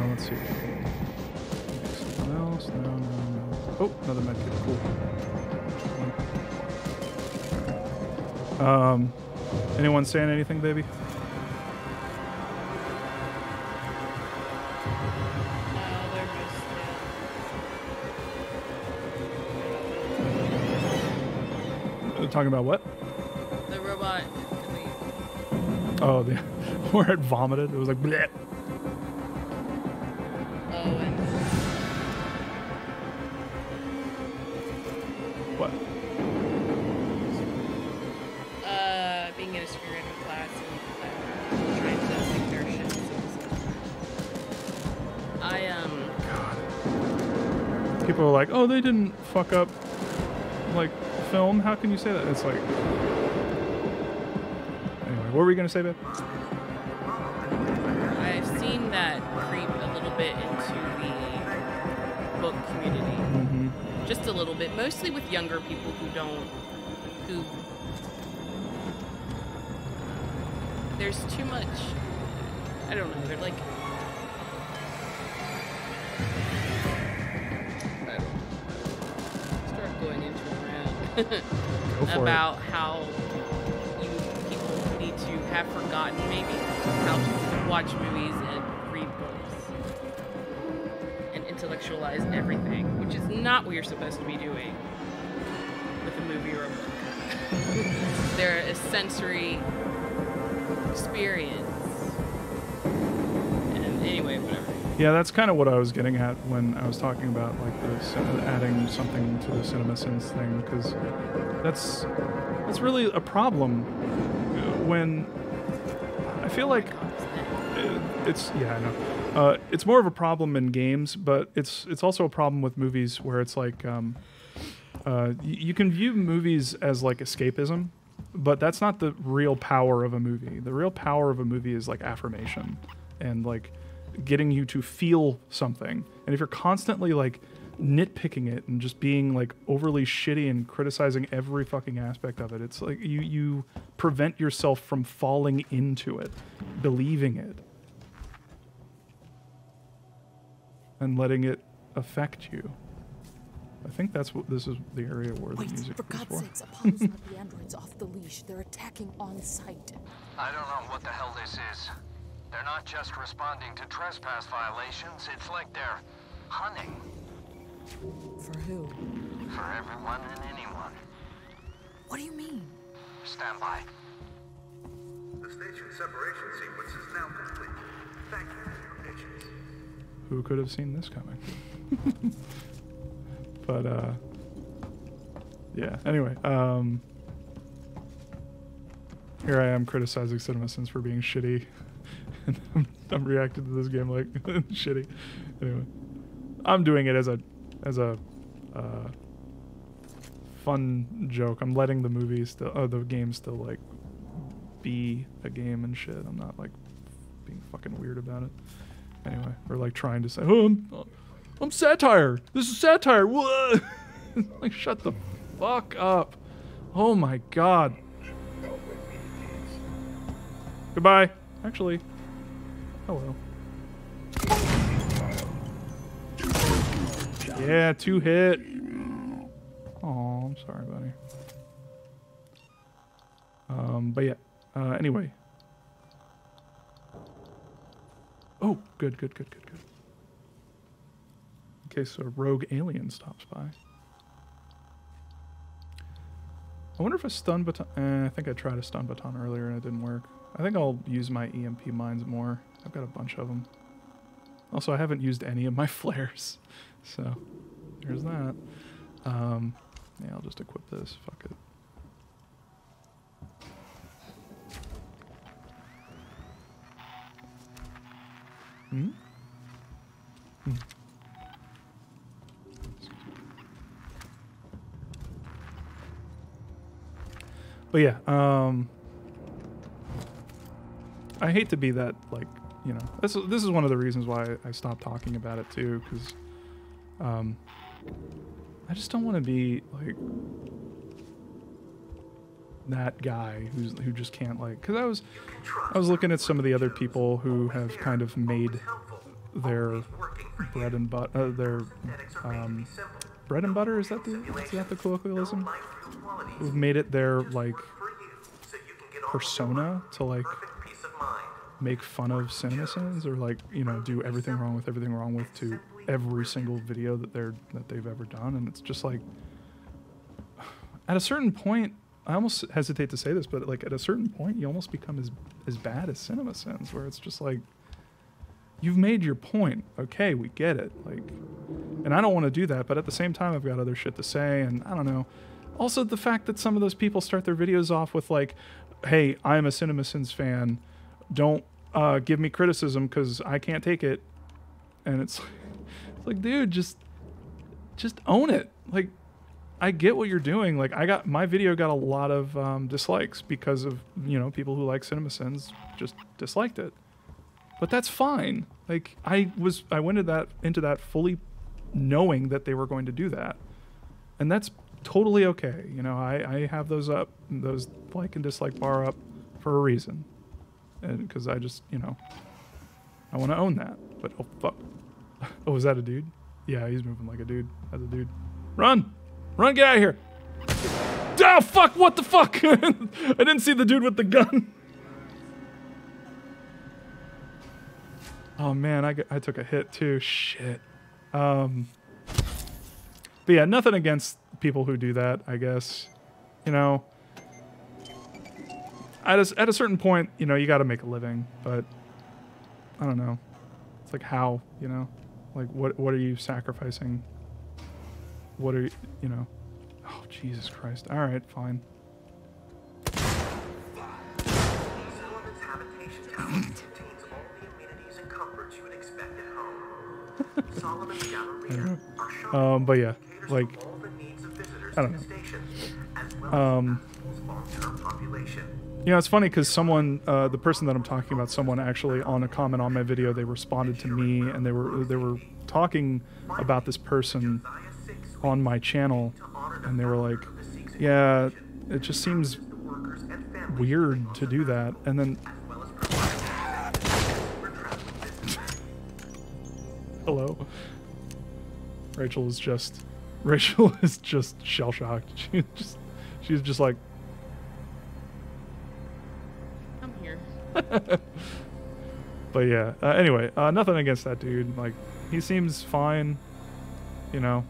Let's see. Something else? No. Oh, another medkit. Cool. Anyone saying anything, baby? Talking about what? The robot. Oh, where it vomited. It was like bleh. Oh, and what? Being in a spirit class and trying to think their shit. God. People are like, oh, they didn't fuck up, like, film. How can you say that? It's like. Anyway, what were you gonna say, babe? I've seen that creep a little bit into the book community. Mm-hmm. Just a little bit, mostly with younger people who there's too much, I don't know, they're like, I don't start going into a rant about how you people need to have forgotten maybe how to watch movies and read books and intellectualize everything, which is not what you're supposed to be doing with a movie or a book. They're a sensory experience. And anyway, whatever. Yeah, that's kind of what I was getting at when I was talking about like adding something to the CinemaSins thing, because that's really a problem when I feel like it's I know it's more of a problem in games, but it's also a problem with movies where it's like you can view movies as like escapism, but that's not the real power of a movie. The real power of a movie is like affirmation and like getting you to feel something. And if you're constantly like nitpicking it and just being like overly shitty and criticizing every fucking aspect of it, it's like you prevent yourself from falling into it, believing it, and letting it affect you. I think that's what this is, the area where the music for is God's for. sakes, Apollo's let the androids off the leash. They're attacking on sight. I don't know what the hell this is. They're not just responding to trespass violations, it's like they're hunting. For who? For everyone and anyone. What do you mean? Stand by. The station separation sequence is now complete. Thank you for your pictures. Who could have seen this coming? But yeah. Anyway, here I am criticizing CinemaSins for being shitty, and I'm reacting to this game like shitty. Anyway, I'm doing it as a fun joke. I'm letting the movie still, the game still like be a game and shit. I'm not like being fucking weird about it. Anyway, we're like trying to say, oh, I'm satire. This is satire. What? Like, shut the fuck up. Oh my god. Goodbye. Actually, hello. Yeah, 2 hit. Oh, I'm sorry, buddy. But yeah. Anyway. Oh, good. Okay, so a rogue alien stops by. I wonder if a stun baton... I think I tried a stun baton earlier and it didn't work. I think I'll use my EMP mines more. I've got a bunch of them. Also, I haven't used any of my flares. So, there's that. Yeah, I'll just equip this. Fuck it. Hmm? But yeah, I hate to be that, like, you know, this is one of the reasons why I stopped talking about it too, because I just don't want to be like that guy who just can't, like, because I was looking at some of the other people who have kind of made their bread and butter, bread and butter, is that the colloquialism? Who've made it their, like, persona to, like, make fun of CinemaSins, or, like, you know, do everything wrong with to every single video that they've ever done. And it's just like, at a certain point, I almost hesitate to say this, but like at a certain point you almost become as bad as CinemaSins, where it's just like, you've made your point, okay, we get it, like, and I don't want to do that, but at the same time I've got other shit to say, and I don't know. Also, the fact that some of those people start their videos off with like, hey, I'm a CinemaSins fan, don't give me criticism because I can't take it. And it's like, dude, just own it. Like, I get what you're doing. Like, my video got a lot of dislikes because of, you know, people who like CinemaSins just disliked it. But that's fine. Like, I went into that fully knowing that they were going to do that. And that's totally okay. You know, I have those like and dislike bar up for a reason. And because I just, you know, I want to own that. But, oh, fuck. Oh, is that a dude? Yeah, he's moving like a dude. That's a dude. Run! Run, get out of here! Oh, fuck, what the fuck? I didn't see the dude with the gun. Oh, man, I took a hit, too. Shit. But yeah, nothing against people who do that, I guess. You know, at a certain point, you know, you gotta make a living, but I don't know. It's like, how, you know? Like, what are you sacrificing? What are you know? Oh, Jesus Christ. All right, fine. Solomon's habitation contains all the amenities and comforts you would expect at home. Solomon's Galleria are shopping but yeah, like, for all the needs of visitors I to don't the know. station, as well as Nashville's long-term population. You know, it's funny because someone, the person that I'm talking about, someone actually on a comment on my video, they responded to me, and they were talking about this person on my channel, and they were like, yeah, it just seems weird to do that. And then hello, Rachel is just shell-shocked. She's just like, I'm here. but yeah, anyway, nothing against that dude. Like, he seems fine, you know,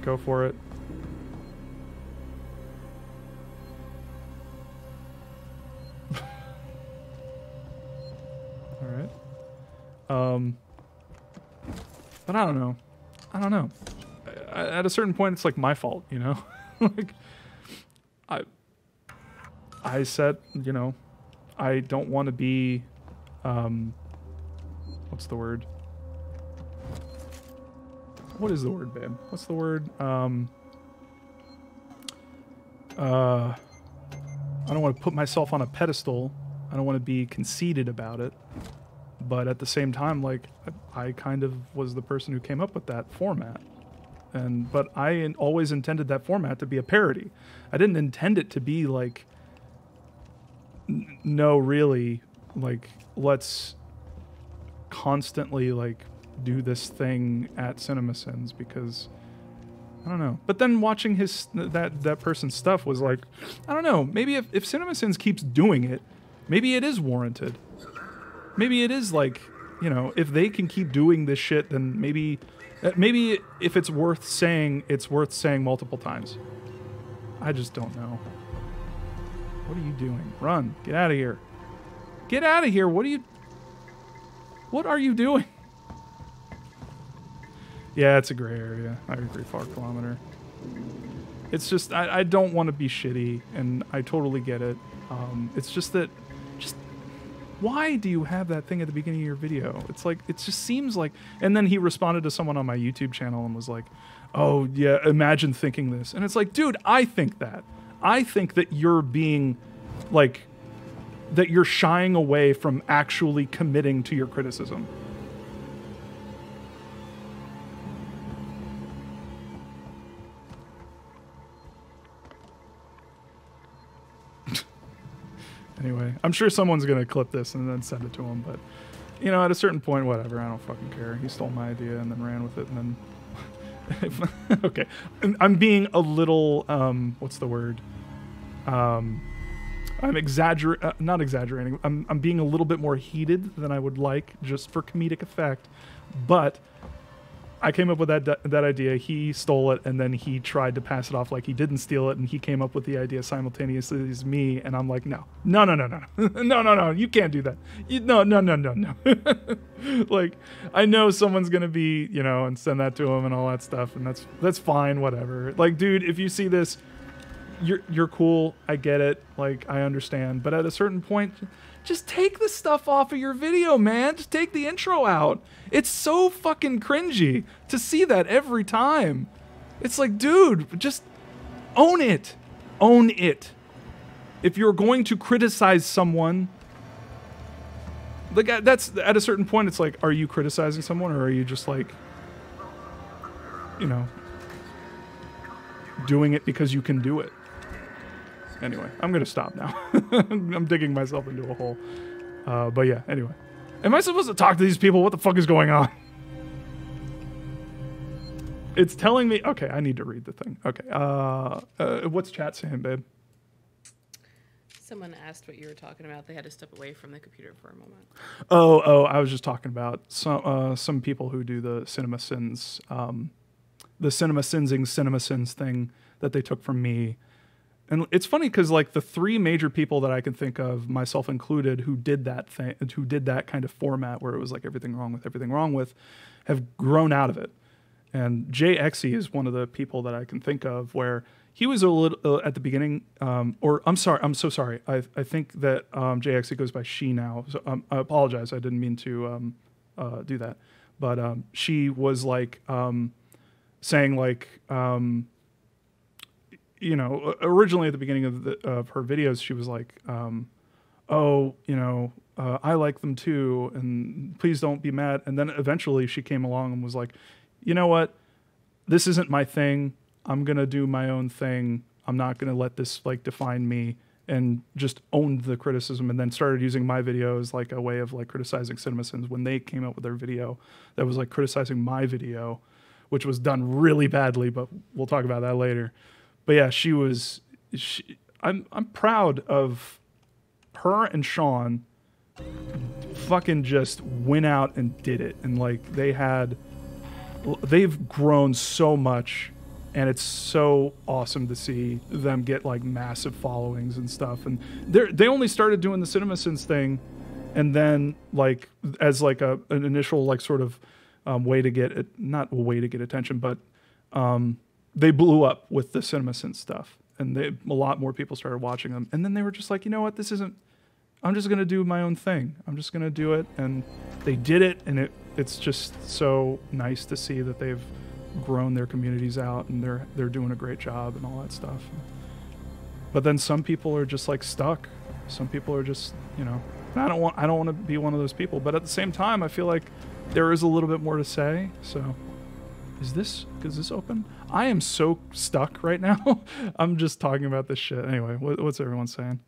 go for it. All But I don't know. At a certain point, it's like my fault, you know? Like, I said, you know, I don't want to be, what's the word? What is the word, babe? What's the word? I don't want to put myself on a pedestal. I don't want to be conceited about it. But at the same time, like, I kind of was the person who came up with that format. But I always intended that format to be a parody. I didn't intend it to be like, no, really, like, let's constantly, like, do this thing at CinemaSins, because I don't know. But then watching that person's stuff was like, I don't know, maybe if CinemaSins keeps doing it, maybe it is warranted. Maybe it is like, you know, if they can keep doing this shit, then maybe if it's worth saying multiple times. I just don't know. What are you doing? Run. Get out of here. Get out of here. What are you doing? Yeah, it's a gray area. I agree, far kilometer. It's just, I don't want to be shitty, and I totally get it. It's just that, why do you have that thing at the beginning of your video? It's like, it just seems like, and then he responded to someone on my YouTube channel and was like, oh yeah, imagine thinking this. And it's like, dude, I think that. I think that you're being, like, that you're shying away from actually committing to your criticism. Anyway, I'm sure someone's going to clip this and then send it to him, but, you know, at a certain point, whatever, I don't fucking care. He stole my idea and then ran with it, and then... Okay. I'm being a little, what's the word? I'm not exaggerating. I'm being a little bit more heated than I would like, just for comedic effect, but I came up with that idea. He stole it, and then he tried to pass it off like he didn't steal it, and he came up with the idea simultaneously as me, and I'm like, no, you can't do that. No. Like, I know someone's gonna be, you know, and send that to him and all that stuff, and that's fine, whatever. Like, dude, if you see this, you're cool. I get it. Like, I understand, but at a certain point, just take the stuff off of your video, man. Just take the intro out. It's so fucking cringy to see that every time. It's like, dude, just own it. Own it. If you're going to criticize someone, like, that's at a certain point, it's like, are you criticizing someone, or are you just like, you know, doing it because you can do it? Anyway, I'm gonna stop now. I'm digging myself into a hole. But yeah, anyway. Am I supposed to talk to these people? What the fuck is going on? It's telling me... Okay, I need to read the thing. Okay. What's chat saying, babe? Someone asked what you were talking about. They had to step away from the computer for a moment. Oh, I was just talking about some people who do the CinemaSins, the CinemaSins thing that they took from me. And it's funny because, like, the three major people that I can think of, myself included, who did that thing, who did that kind of format where it was like everything wrong with, have grown out of it. And JXE is one of the people that I can think of where he was a little at the beginning, or I'm so sorry. I think that JXE goes by she now. So I apologize. I didn't mean to do that. But she was like saying like. You know, originally at the beginning of her videos, she was like, oh, you know, I like them too, and please don't be mad. And then eventually she came along and was like, you know what? This isn't my thing. I'm going to do my own thing. I'm not going to let this, like, define me, and just owned the criticism, and then started using my videos like a way of, like, criticizing CinemaSins when they came out with their video that was, like, criticizing my video, which was done really badly, but we'll talk about that later. But yeah, I'm proud of her and Sean. Fucking just went out and did it, and like they've grown so much, and it's so awesome to see them get like massive followings and stuff. And they only started doing the CinemaSins thing and then like as like an initial like sort of way to get it, not a way to get attention, but they blew up with the CinemaSins stuff, and a lot more people started watching them, and then they were just like, you know what, this isn't. I'm just gonna do my own thing. I'm just gonna do it, and they did it, and it's just so nice to see that they've grown their communities out, and they're doing a great job and all that stuff. But then some people are just like stuck. Some people are just, you know, I don't want to be one of those people. But at the same time, I feel like there is a little bit more to say. So, is this open? I am so stuck right now. I'm just talking about this shit. Anyway, what's everyone saying?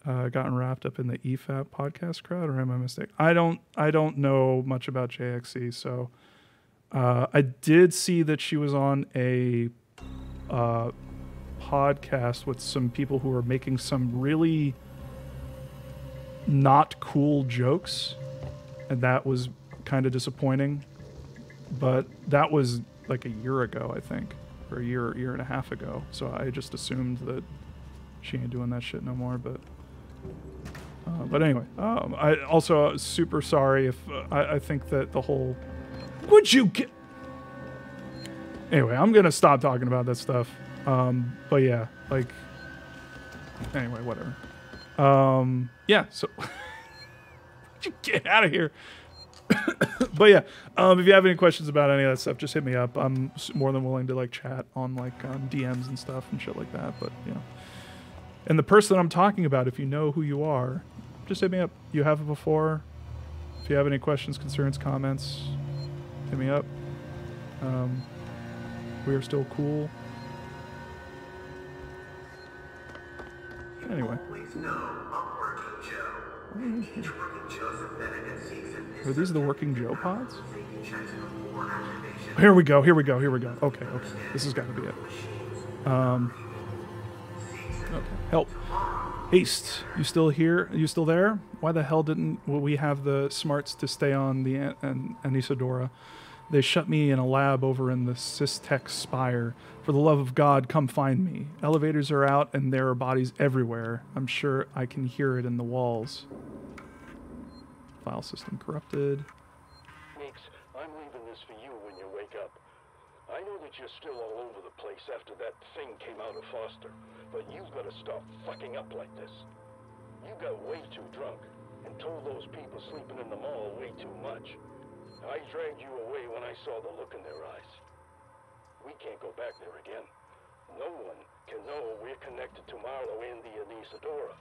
Gotten wrapped up in the EFAP podcast crowd, or am I mistaken? I don't know much about JXC, so I did see that she was on a podcast with some people who are making some really not cool jokes, and that was kind of disappointing. But that was like a year ago, I think, or a year and a half ago. So I just assumed that she ain't doing that shit no more. But anyway, I also super sorry if I think that the whole would you get anyway. I'm gonna stop talking about that stuff. But yeah, like anyway, whatever. Yeah. So you get out of here. But yeah, if you have any questions about any of that stuff, just hit me up. I'm more than willing to like chat on like DMs and stuff and shit like that. But you know, and the person I'm talking about, if you know who you are, just hit me up. You have it before. If you have any questions, concerns, comments, hit me up. We are still cool. Anyway. Are these the Working Joe pods? Here we go. Okay. This has got to be it. Okay. Help. Haste. You still here? You still there? Why the hell didn't we have the smarts to stay on the Anisadora? They shut me in a lab over in the Systech Spire. For the love of God, come find me. Elevators are out and there are bodies everywhere. I'm sure I can hear it in the walls. File system corrupted. Meeks, I'm leaving this for you when you wake up. I know that you're still all over the place after that thing came out of Foster, but you've got to stop fucking up like this. You got way too drunk and told those people sleeping in the mall way too much. I dragged you away when I saw the look in their eyes. We can't go back there again. No one can know we're connected to Marlowe and the Anisadora.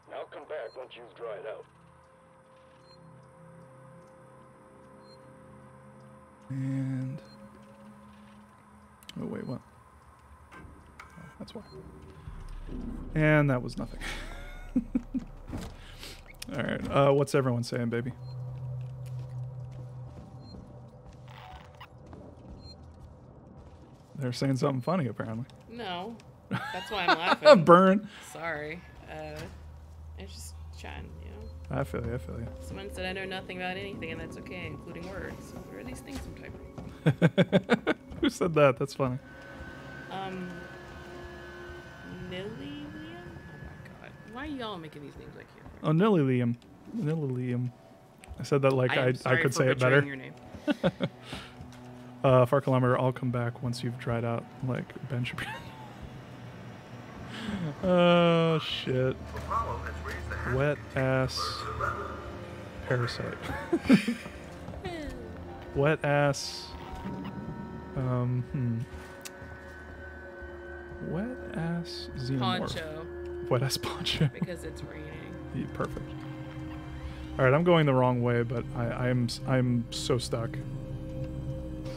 Now come back once you've dried out. And oh wait, what? Oh, that's why. And that was nothing. All right, what's everyone saying, baby? They're saying something funny, apparently. No, that's why I'm laughing. Burn. Sorry. I'm just chatting, you know. I feel you. Someone said I know nothing about anything, and that's okay, including words. So there are these things I'm typing. Who said that? That's funny. Nilly Liam? Oh my god. Why are y'all making these names like here? Oh, Nilly Liam. I said that like I could say it better. Your name. Far kilometer, I'll come back once you've dried out, like Ben Shapiro. Oh shit. Wet ass parasite. Wet ass. Wet ass xenomorph. Poncho. Wet ass poncho. Because it's raining. Yeah, perfect. All right, I'm going the wrong way, but I'm so stuck.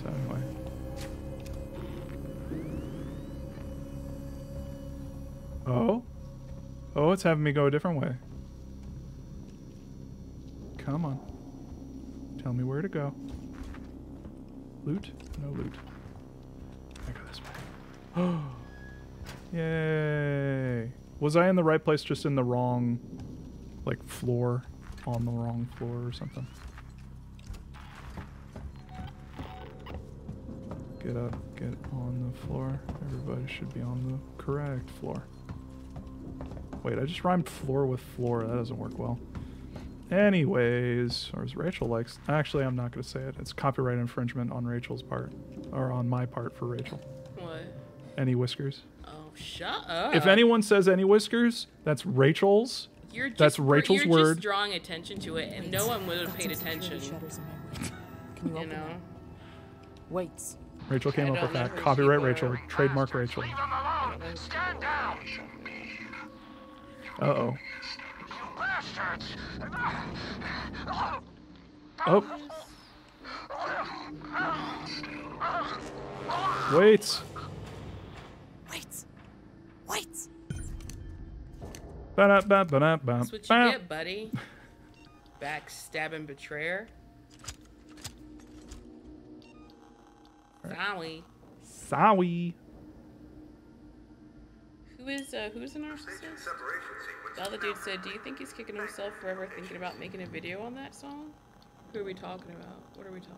So anyway. Oh, it's having me go a different way. Come on. Tell me where to go. Loot? No loot. I go this way. Oh. Yay. Was I in the right place, just in the wrong, like, floor? On the wrong floor or something? Get up, get on the floor. Everybody should be on the correct floor. Wait, I just rhymed floor with floor. That doesn't work well. Anyways, or as Rachel likes. Actually, I'm not going to say it. It's copyright infringement on Rachel's part, or on my part for Rachel. What? Any whiskers? Oh, shut up. If anyone says any whiskers, that's Rachel's. That's Rachel's you're word. Just drawing attention to it, and no one would have paid attention. Can you open know? that? Weights. Rachel came up with know that. who Copyright she Rachel. were. Trademark Rachel. Leave him alone! Stand down! Uh-oh. You bastards! Oh. Wait. Weights. Weights. That's what you get, buddy. Backstabbing betrayer. Sorry. Sorry. Who's a narcissist? The other dude said, "Do you think he's kicking himself for ever thinking about making a video on that song?" Who are we talking about? What are we talking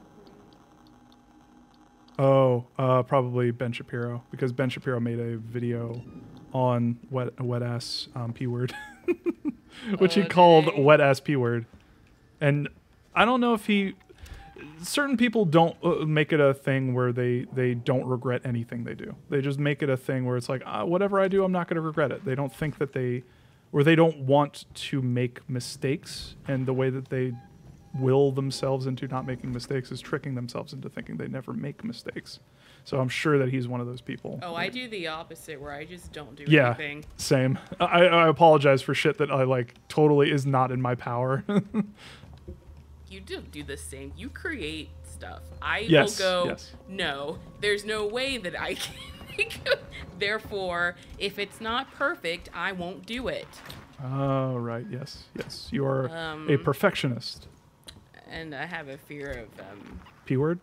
about? Oh, probably Ben Shapiro, because Ben Shapiro made a video on wet ass P word, which he called wet ass P word, and I don't know if he. Certain people don't make it a thing where they don't regret anything they do. They just make it a thing where it's like, whatever I do, I'm not going to regret it. They don't think that they don't want to make mistakes, and the way that they will themselves into not making mistakes is tricking themselves into thinking they never make mistakes. So I'm sure that he's one of those people. Oh, I do the opposite, where I just don't do yeah, anything. Same. I apologize for shit that I like totally is not in my power. You do the same. You create stuff. I Yes, will go, yes. no, there's no way that I can make it. Therefore, if it's not perfect, I won't do it. Oh, right. Yes. Yes. You are a perfectionist. And I have a fear of... P word?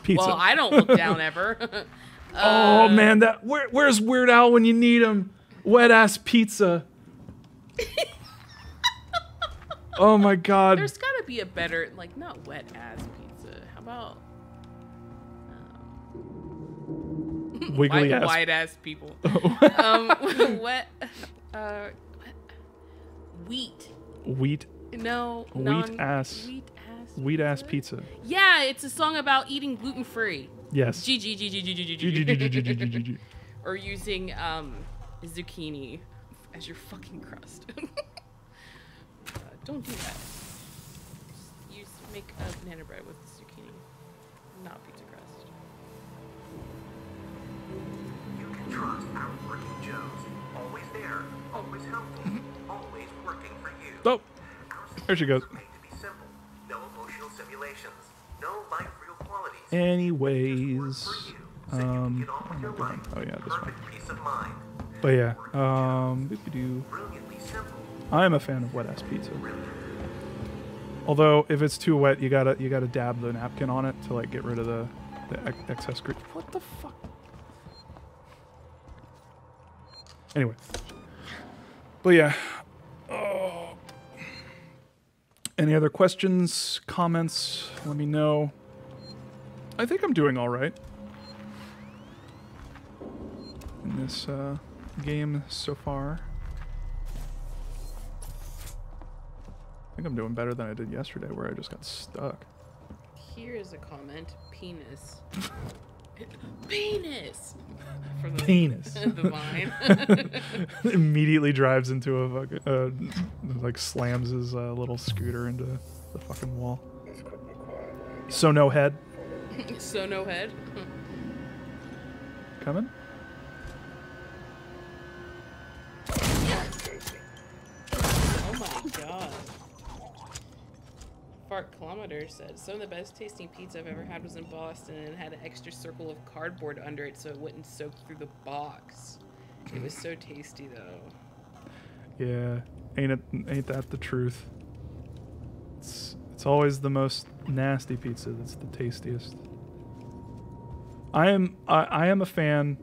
Pizza. Well, I don't look down ever. Oh, man. Where's Weird Al when you need him? Wet-ass pizza. Oh, my God. There's got to be a better, like, not wet-ass pizza. How about... Wiggly ass. White-ass people. Wet... Wheat. Wheat. No. Wheat-ass. Wheat-ass pizza. Yeah, it's a song about eating gluten-free. Yes. GG. Or using zucchini as your fucking crust. Don't do that. Make a banana bread with zucchini, not pizza crust. You can trust our working Joes. Always there, always helpful, always working for you. Oh, there she goes. Made to be simple. No emotional simulations. No life real qualities. Anyways, So you can get on with your life. oh yeah, this one. Perfect peace of mind. But yeah, Brilliantly simple. I am a fan of wet ass pizza. Although if it's too wet, you gotta dab the napkin on it to like get rid of the excess grease. What the fuck? Anyway, but yeah. Oh. Any other questions, comments? Let me know. I think I'm doing all right in this game so far. I think I'm doing better than I did yesterday, where I just got stuck. Here is a comment. Penis. Penis! For the, Penis. The vine. Immediately drives into a fucking, like slams his little scooter into the fucking wall. So no head. So no head. Coming? Oh my god. Fart Kilometer said, some of the best tasting pizza I've ever had was in Boston and it had an extra circle of cardboard under it so it wouldn't soak through the box. It was so tasty though. Yeah, ain't that the truth? It's always the most nasty pizza that's the tastiest. I am a fan.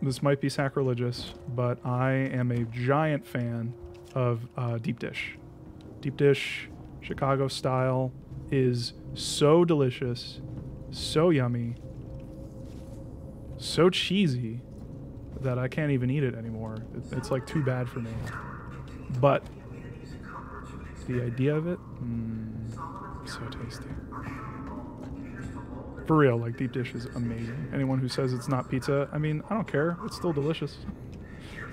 This might be sacrilegious, but I am a giant fan of deep dish. Deep dish, Chicago style, is so delicious, so yummy, so cheesy that I can't even eat it anymore. It's like too bad for me. but the idea of it, so tasty. For real, like deep dish is amazing. Anyone who says it's not pizza, I mean, I don't care. It's still delicious.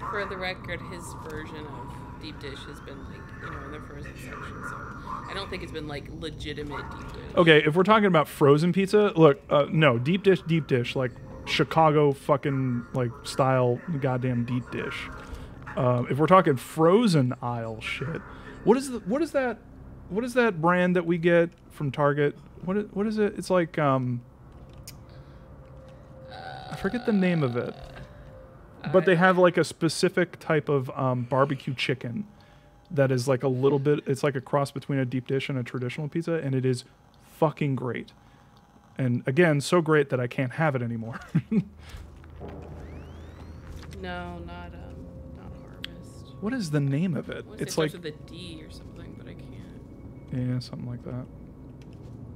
For the record, his version of deep dish has been like, in the frozen section, so I don't think it's been like legitimate deep dish. Okay, if we're talking about frozen pizza, look, no, deep dish, like Chicago fucking like style goddamn deep dish. If we're talking frozen aisle shit, what is that brand that we get from Target? What is it? It's like I forget the name of it. But they have like a specific type of barbecue chicken that is like a little bit, it's like a cross between a deep dish and a traditional pizza, and it is fucking great. And again, so great that I can't have it anymore. No, not Harvest. What is the name of it? It's like with a D or something, but I can't. Yeah, something like that.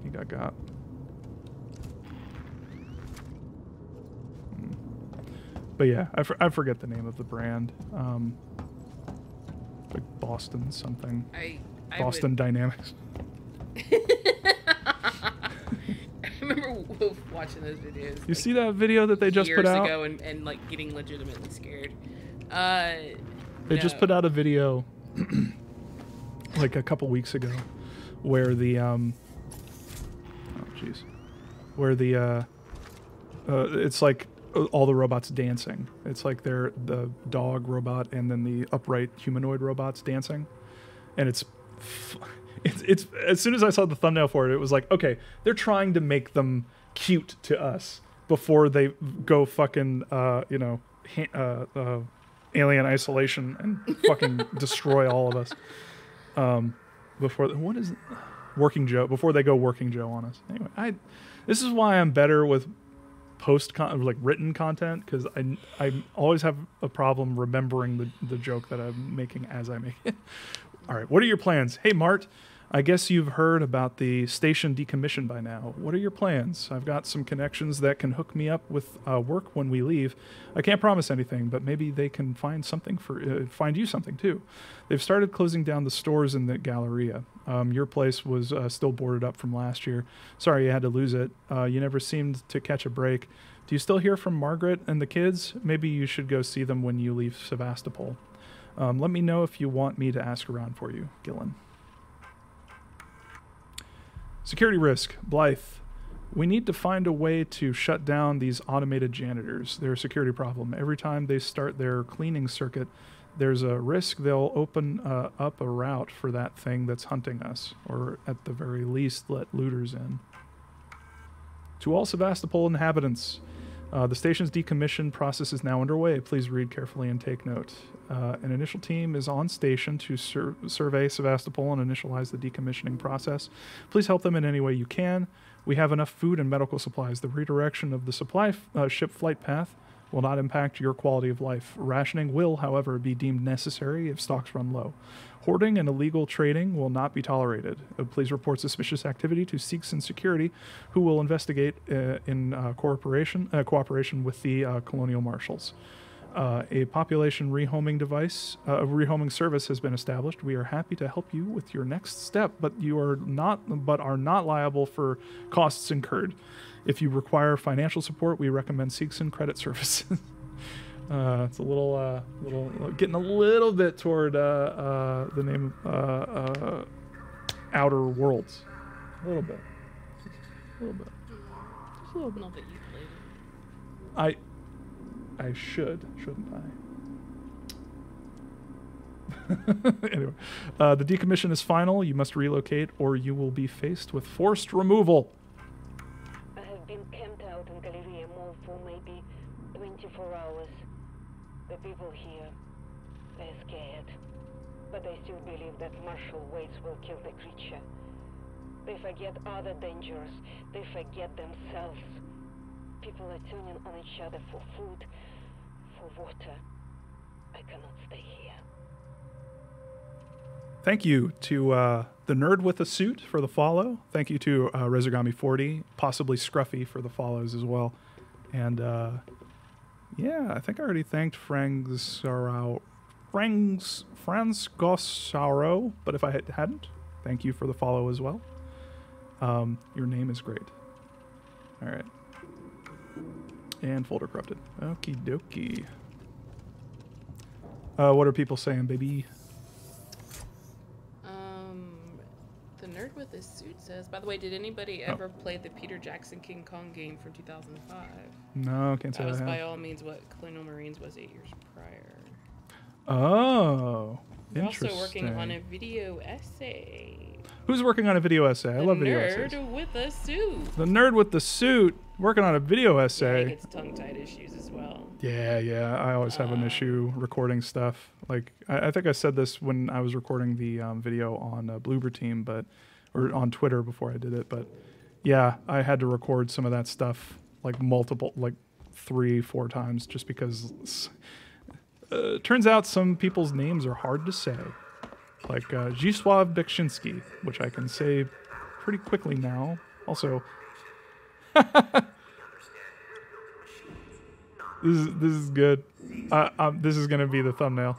You got. But yeah, I forget the name of the brand. Like Boston something. Boston Dynamics. I remember watching those videos. You see that video that they just put out? Years ago and like getting legitimately scared. They just put out a video like a couple weeks ago where the it's like all the robots dancing. It's like they're the dog robot and then the upright humanoid robots dancing, and it's as soon as I saw the thumbnail for it, it was like, okay, they're trying to make them cute to us before they go fucking alien isolation and fucking destroy all of us. Before Working Joe, before they go Working Joe on us. Anyway, this is why I'm better with written content, because I always have a problem remembering the joke that I'm making as I make it. All right, what are your plans? Hey, Mart, I guess you've heard about the station decommission by now. What are your plans? I've got some connections that can hook me up with work when we leave. I can't promise anything, but maybe they can find something find you something too. They've started closing down the stores in the Galleria. Your place was still boarded up from last year. Sorry you had to lose it. You never seemed to catch a break. Do you still hear from Margaret and the kids? Maybe you should go see them when you leave Sevastopol. Let me know if you want me to ask around for you, Gillen. Security risk, Blythe. We need to find a way to shut down these automated janitors. They're a security problem. Every time they start their cleaning circuit, there's a risk they'll open up a route for that thing that's hunting us, or at the very least let looters in. To all Sevastopol inhabitants, the station's decommission process is now underway. Please read carefully and take note. An initial team is on station to survey Sevastopol and initialize the decommissioning process. Please help them in any way you can. We have enough food and medical supplies. The redirection of the supply ship flight path will not impact your quality of life. Rationing will, however, be deemed necessary if stocks run low. Hoarding and illegal trading will not be tolerated. Please report suspicious activity to Sikhs in security, who will investigate in cooperation with the colonial marshals. A population rehoming service has been established. We are happy to help you with your next step, but are not liable for costs incurred. If you require financial support, we recommend Siegson Credit Services. It's a little getting a little bit toward the name Outer Worlds. A little bit. Just a little bit. Not that you played it. I shouldn't I? Anyway, the decommission is final. You must relocate or you will be faced with forced removal. I have been camped out in Galleria Mall for maybe 24 hours. The people here, they're scared. But they still believe that martial ways will kill the creature. They forget other dangers. They forget themselves. People are turning on each other for food, for water. I cannot stay here. Thank you to the Nerd with a Suit for the follow. Thank you to Rezugami40, possibly Scruffy for the follows as well. And yeah, I think I already thanked Frank Sarau. Franz Gossaro, but if I hadn't, thank you for the follow as well. Your name is great. All right. And folder corrupted. Okie dokie. What are people saying, baby? The nerd with the suit says, by the way, did anybody ever play the Peter Jackson King Kong game from 2005? No, can't say that was I by have. all means what Colonial Marines was 8 years prior. Oh, We're interesting. also working on a video essay. Who's working on a video essay? I love video essays. The nerd with a suit. The nerd with the suit working on a video essay. Yeah, he gets tongue-tied issues as well. Yeah. I always have an issue recording stuff. Like, I think I said this when I was recording the video on Bloober Team, or on Twitter before I did it. But yeah, I had to record some of that stuff like 3-4 times just because turns out some people's names are hard to say. Like Zdzisław Beksiński, which I can say pretty quickly now. Also, this is good. This is gonna be the thumbnail.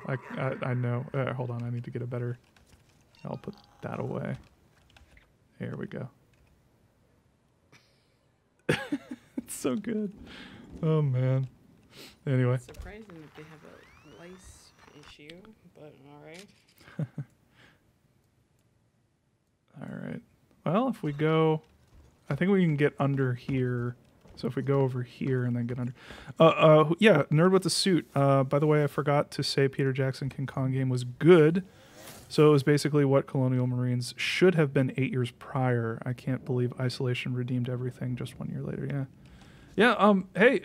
I know. Hold on, I need to get a better. I'll put that away. Here we go. It's so good. Oh man. Anyway. It's surprising that they have a lice issue, but all right. All right. Well, if we go, I think we can get under here. So if we go over here and then get under, yeah, nerd with the suit. By the way, I forgot to say Peter Jackson King Kong game was good. So it was basically what Colonial Marines should have been 8 years prior. I can't believe Isolation redeemed everything just 1 year later. Yeah. Yeah. Hey,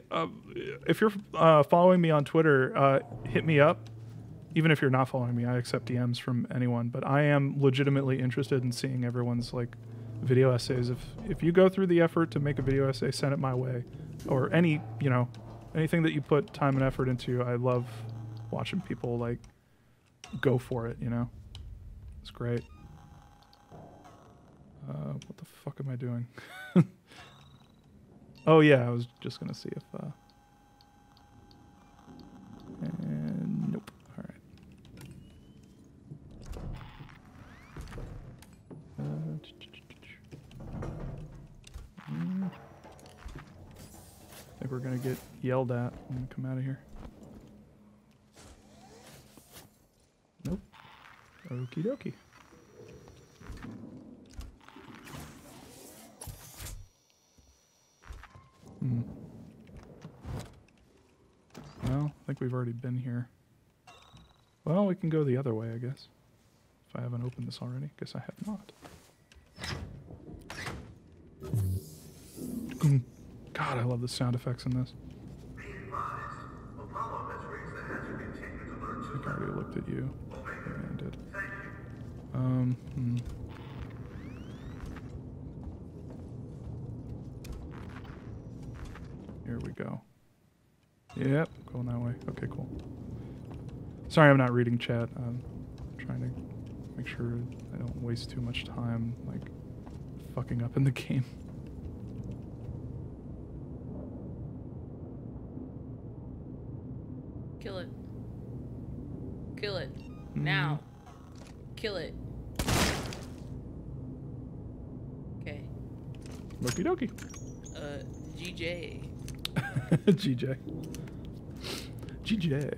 if you're following me on Twitter, hit me up. Even if you're not following me, I accept DMs from anyone. But I am legitimately interested in seeing everyone's like video essays. If you go through the effort to make a video essay, send it my way. Or anything that you put time and effort into. I love watching people like go for it. It's great. What the fuck am I doing? Oh yeah, I was just gonna see if. And nope. All right. I think we're gonna get yelled at when we come out of here. Nope. Okie dokie. Well, I think we've already been here. Well, we can go the other way, I guess. If I haven't opened this already. Guess I have not. God, I love the sound effects in this. I think I already looked at you. Yeah, I did. Here we go. Yep, going that way. Okay, cool. Sorry I'm not reading chat. I'm trying to make sure I don't waste too much time, like, fucking up in the game. Kill it. Kill it. Now. Kill it. Okay. Okie dokie. GJ. GJ. GJ.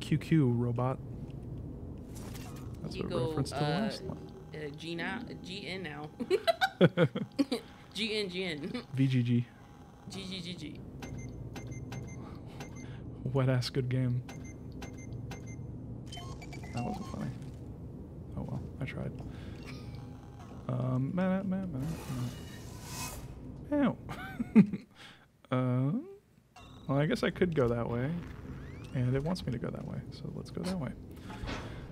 QQ robot. That's a reference to the last one. GN now. GN. VGG. GGGG. Wet ass good game. That wasn't funny. Oh well, I tried. Ow. Well, I guess I could go that way, and it wants me to go that way, so let's go that way.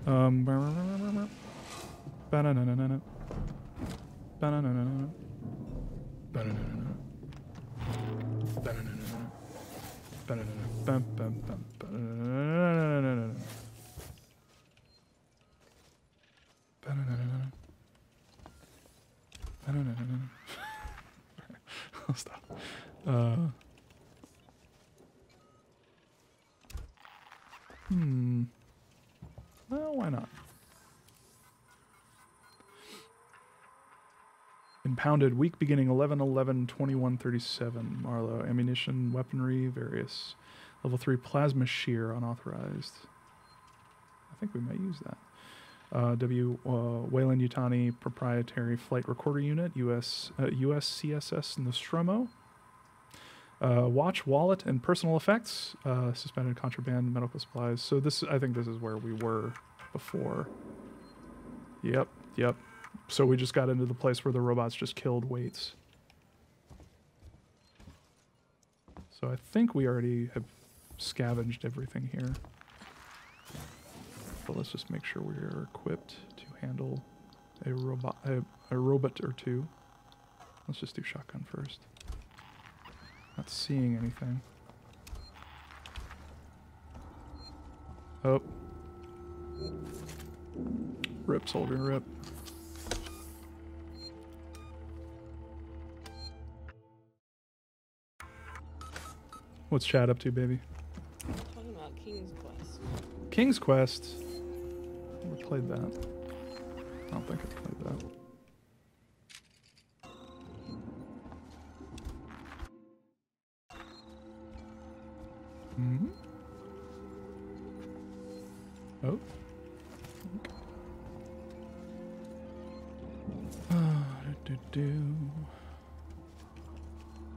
Banana. Banana. Banana. Banana. I'll stop. Well, why not? Impounded, week beginning 11/11/2137. Marlowe, ammunition, weaponry, various. Level 3 plasma shear, unauthorized. I think we might use that. Wayland Yutani proprietary flight recorder unit, USCSS Nostromo. Watch, wallet, and personal effects. Suspended contraband, medical supplies. So this, I think this is where we were before. Yep. So we just got into the place where the robots just killed Waits. So I think we already have scavenged everything here. But let's just make sure we are equipped to handle a robot or two. Let's just do shotgun first. Not seeing anything. Oh. Rip, soldier, rip. What's chat up to, baby? Talking about King's Quest. King's Quest? Never played that. I don't think I played that. Hmm? Oh. Okay.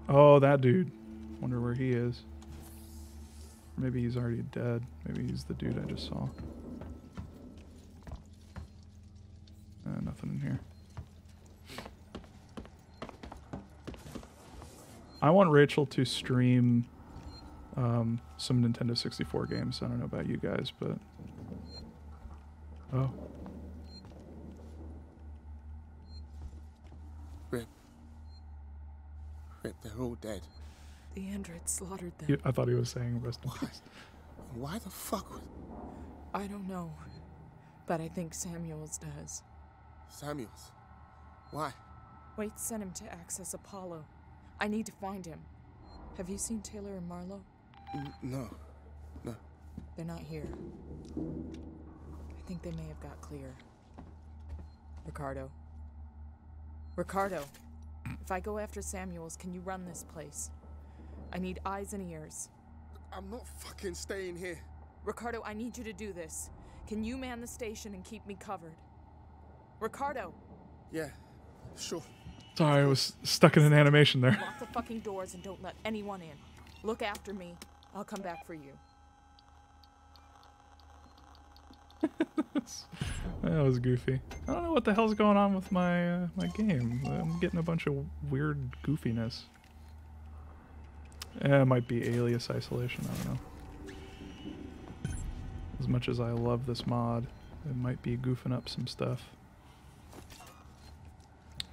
Oh, that dude. Wonder where he is. Maybe he's already dead. Maybe he's the dude I just saw. Nothing in here. I want Rachel to stream some Nintendo 64 games. I don't know about you guys, but... Oh. Rip, they're all dead. The android slaughtered them. I thought he was saying rest in peace. Why the fuck would... I don't know, but I think Samuels does. Samuels? Why? Waits sent him to access Apollo. I need to find him. Have you seen Taylor and Marlowe? No. They're not here. I think they may have got clear. Ricardo, if I go after Samuels, can you run this place? I need eyes and ears. I'm not fucking staying here. Ricardo, I need you to do this. Can you man the station and keep me covered? Ricardo! Yeah, sure. Sorry, I was stuck in an animation there. Lock the fucking doors and don't let anyone in. Look after me. I'll come back for you. That was goofy. I don't know what the hell's going on with my my game. I'm getting a bunch of weird goofiness. It might be alias isolation, I don't know. As much as I love this mod, it might be goofing up some stuff.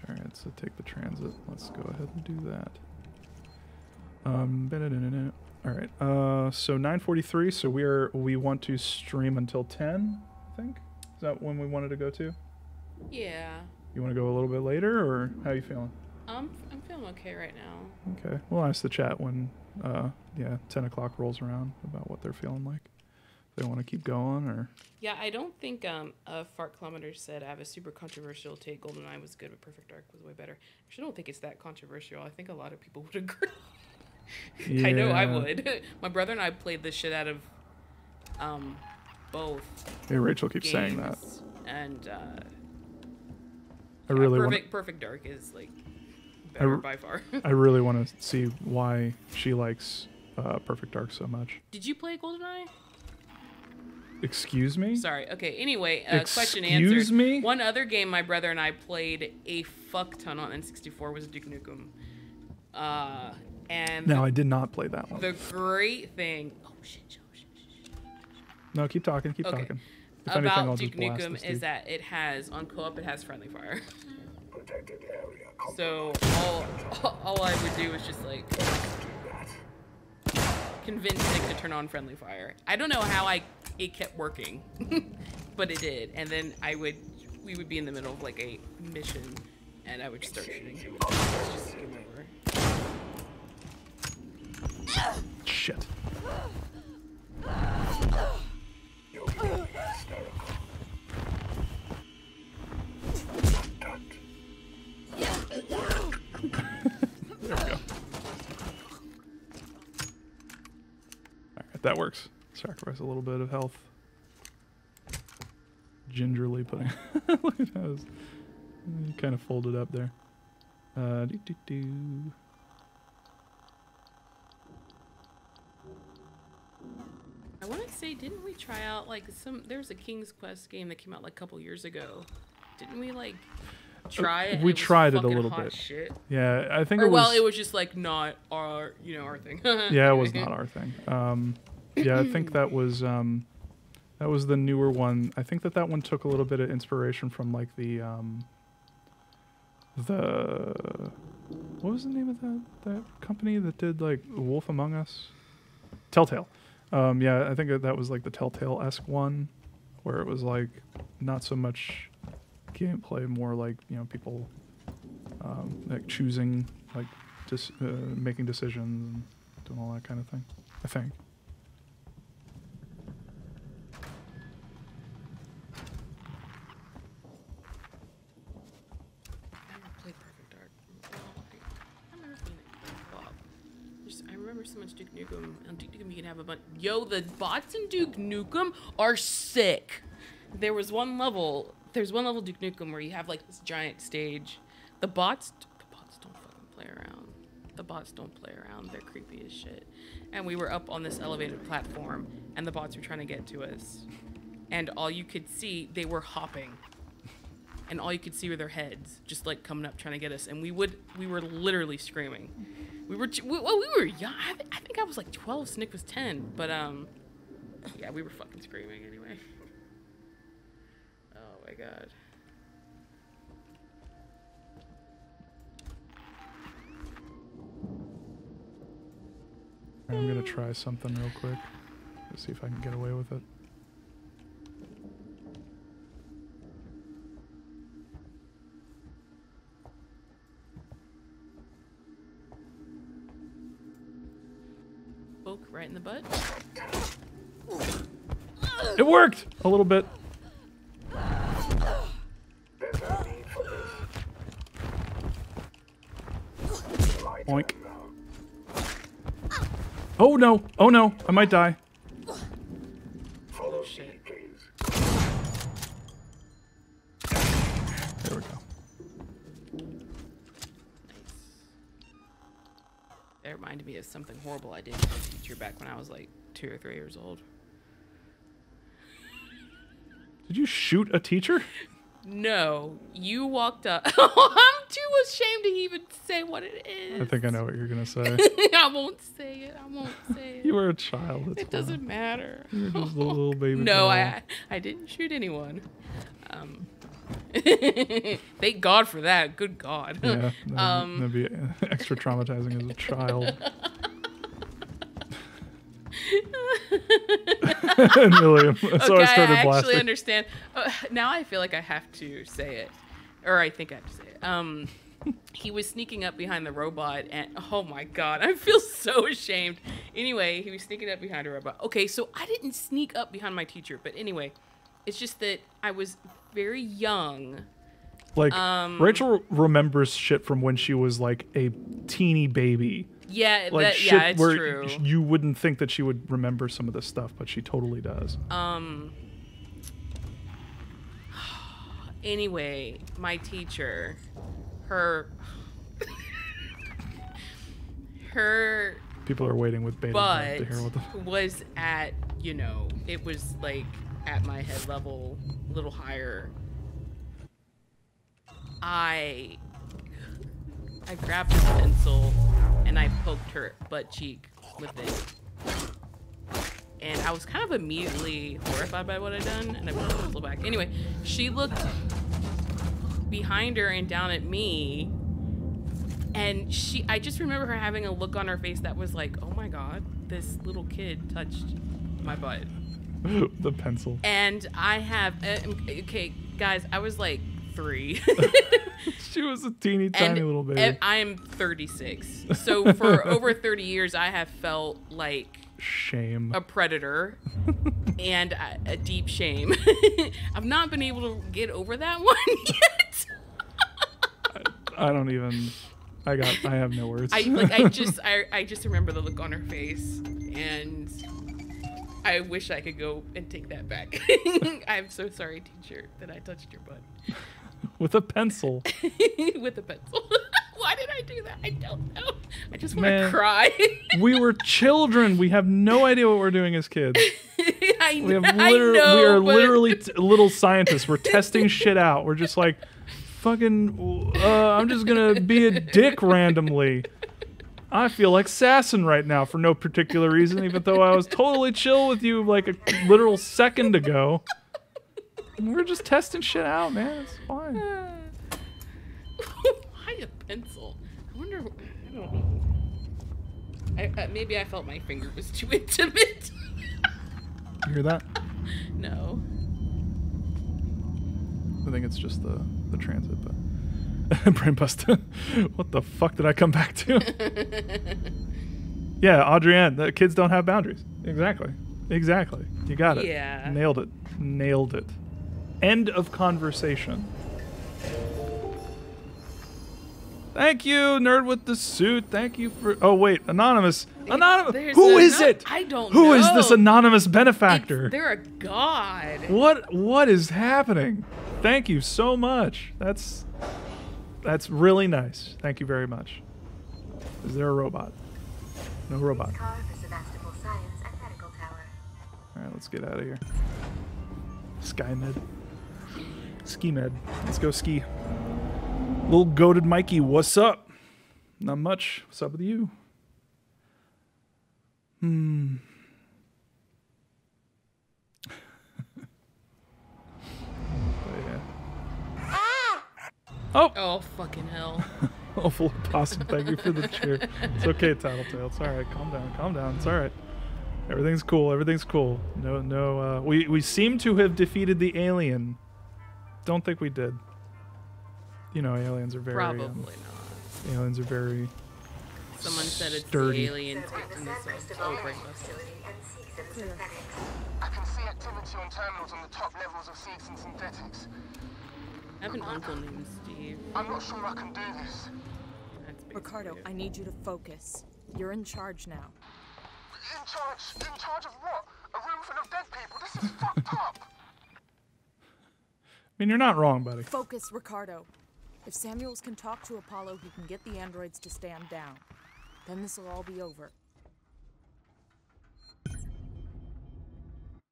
Alright, so take the transit. Let's go ahead and do that. Alright, so 9:43, so we want to stream until 10, I think? Is that when we wanted to go to? Yeah. You want to go a little bit later, or how are you feeling? I'm feeling okay right now. Okay, we'll ask the chat when 10 o'clock rolls around about what they're feeling like. If they want to keep going, or... Yeah, I don't think Fart Kilometer said I have a super controversial take. GoldenEye was good, but Perfect Dark was way better. I actually don't think it's that controversial. I think a lot of people would agree. Yeah. I know I would. My brother and I played the shit out of both. Hey, Rachel keeps saying that. And I really Perfect Dark is like better by far. I really want to see why she likes Perfect Dark so much. Did you play GoldenEye? Excuse me? Sorry. Okay. Anyway, question answered. Excuse me? One other game my brother and I played a fuck ton on N64 was Duke Nukem. And no, I did not play that one. The great thing. Oh shit. No, keep talking. Keep talking. If About anything, I'll Duke just blast Nukem is that it has on co-op. It has friendly fire. So all I would do is just like convince Nick to turn on friendly fire. I don't know how it kept working, but it did. And then we would be in the middle of like a mission, and I would start shooting him. Just game over. Shit. That works. Sacrifice a little bit of health. Gingerly putting. Look at those. Kind of folded up there. Do. I want to say, didn't we try out like there's a King's Quest game that came out like a couple years ago. Didn't we like try it? We tried it a little bit. Shit. Yeah, I think or, it was. Well, it was just like not our, our thing. Yeah, it was not our thing. Yeah, I think that was the newer one. I think that one took a little bit of inspiration from like the what was the name of that company that did like Wolf Among Us? Telltale. Yeah, I think that was like the Telltale-esque one, where it was like not so much gameplay, more like people like choosing, like just making decisions and doing all that kind of thing. I think. I remember so much Duke Nukem. On Duke Nukem, you can have a bunch. Yo, the bots in Duke Nukem are sick. There's one level Duke Nukem where you have like this giant stage. The bots don't fucking play around. The bots don't play around. They're creepy as shit. And we were up on this elevated platform, and the bots were trying to get to us. And all you could see, they were hopping. And all you could see were their heads, just like coming up trying to get us. And we were literally screaming. We were young. I think I was like 12. Snick was 10. But yeah, we were fucking screaming anyway. Oh my god. I'm gonna try something real quick to see if I can get away with it. Poke right in the butt. It worked a little bit. Oink. Oh no! Oh no! I might die. Oh shit. There we go. Nice. That reminded me of something horrible I did to a teacher back when I was like 2 or 3 years old. Did you shoot a teacher? No, you walked up. I'm too ashamed to even say what it is. I think I know what you're gonna say. I won't say it. You were a child. It's it doesn't matter. You were just a little baby. No, I didn't shoot anyone. Thank God for that. Good God. Yeah, that'd be extra traumatizing as a child. William, so okay, I started I actually blasting. understand. Now I feel like I have to say it, or I think I have to say it. He was sneaking up behind the robot, and oh my god, I feel so ashamed. Anyway, he was sneaking up behind a robot. Okay, so I didn't sneak up behind my teacher, but anyway, it's just that I was very young. Like Rachel remembers shit from when she was like a teeny baby. Yeah, like shit yeah, it's where true. You wouldn't think that she would remember some of this stuff, but she totally does. Anyway, my teacher, her people are waiting with bated breath to hear what the was at, it was like at my head level, a little higher. I grabbed a pencil and I poked her butt cheek with it. And I was kind of immediately horrified by what I'd done, and I put the pencil back. Anyway, she looked behind her and down at me, and I just remember her having a look on her face that was like, oh my god, this little kid touched my butt. The pencil. And I have, okay, guys, I was like 3. She was a teeny tiny little baby. I am 36. So for over 30 years, I have felt like shame, a predator, and a deep shame. I've not been able to get over that one yet. I don't even. I have no words. I just remember the look on her face, and I wish I could go and take that back. I'm so sorry, teacher, that I touched your butt. With a pencil. With a pencil. Why did I do that? I don't know. I just want to cry. We were children. We have no idea what we're doing as kids. We are literally little scientists. We're testing shit out. We're just like, fucking, I'm just going to be a dick randomly. I feel like sassing right now for no particular reason, even though I was totally chill with you like a literal second ago. We're just testing shit out, man. It's fine. Why a pencil? I wonder. I don't know. Maybe I felt my finger was too intimate. You hear that? No. I think it's just the transit, but brain bust. What the fuck did I come back to? Yeah, Adrienne, the kids don't have boundaries. Exactly. You got it. Yeah. Nailed it. End of conversation. Thank you, nerd with the suit. Thank you for. Oh wait, anonymous. Who is it? I don't know. Who is this anonymous benefactor? They're a god. What is happening? Thank you so much. That's really nice. Thank you very much. Is there a robot? No robot. Car for Sebastopol Science and Medical Tower. All right, let's get out of here. SkyMed. Ski med. Let's go ski. Little goated Mikey, what's up? Not much. What's up with you? Oh, fucking hell. Oh, full possum, thank you for the cheer. It's okay, Tattletale. It's all right. Calm down. It's all right. Everything's cool. No. We seem to have defeated the alien. Don't think we did. You know, aliens are very... Probably not. Aliens are very... Someone said it's sturdy. the aliens getting this up. Oh, brain bust. I can see activity on terminals on the top levels of seeds and synthetics. I have an uncle named Steve. I'm not sure I can do this. Ricardo, I need you to focus. You're in charge now. In charge of what? A room full of dead people? This is fucked up. I mean, you're not wrong, buddy. Focus, Ricardo. If Samuels can talk to Apollo, he can get the androids to stand down. Then this will all be over.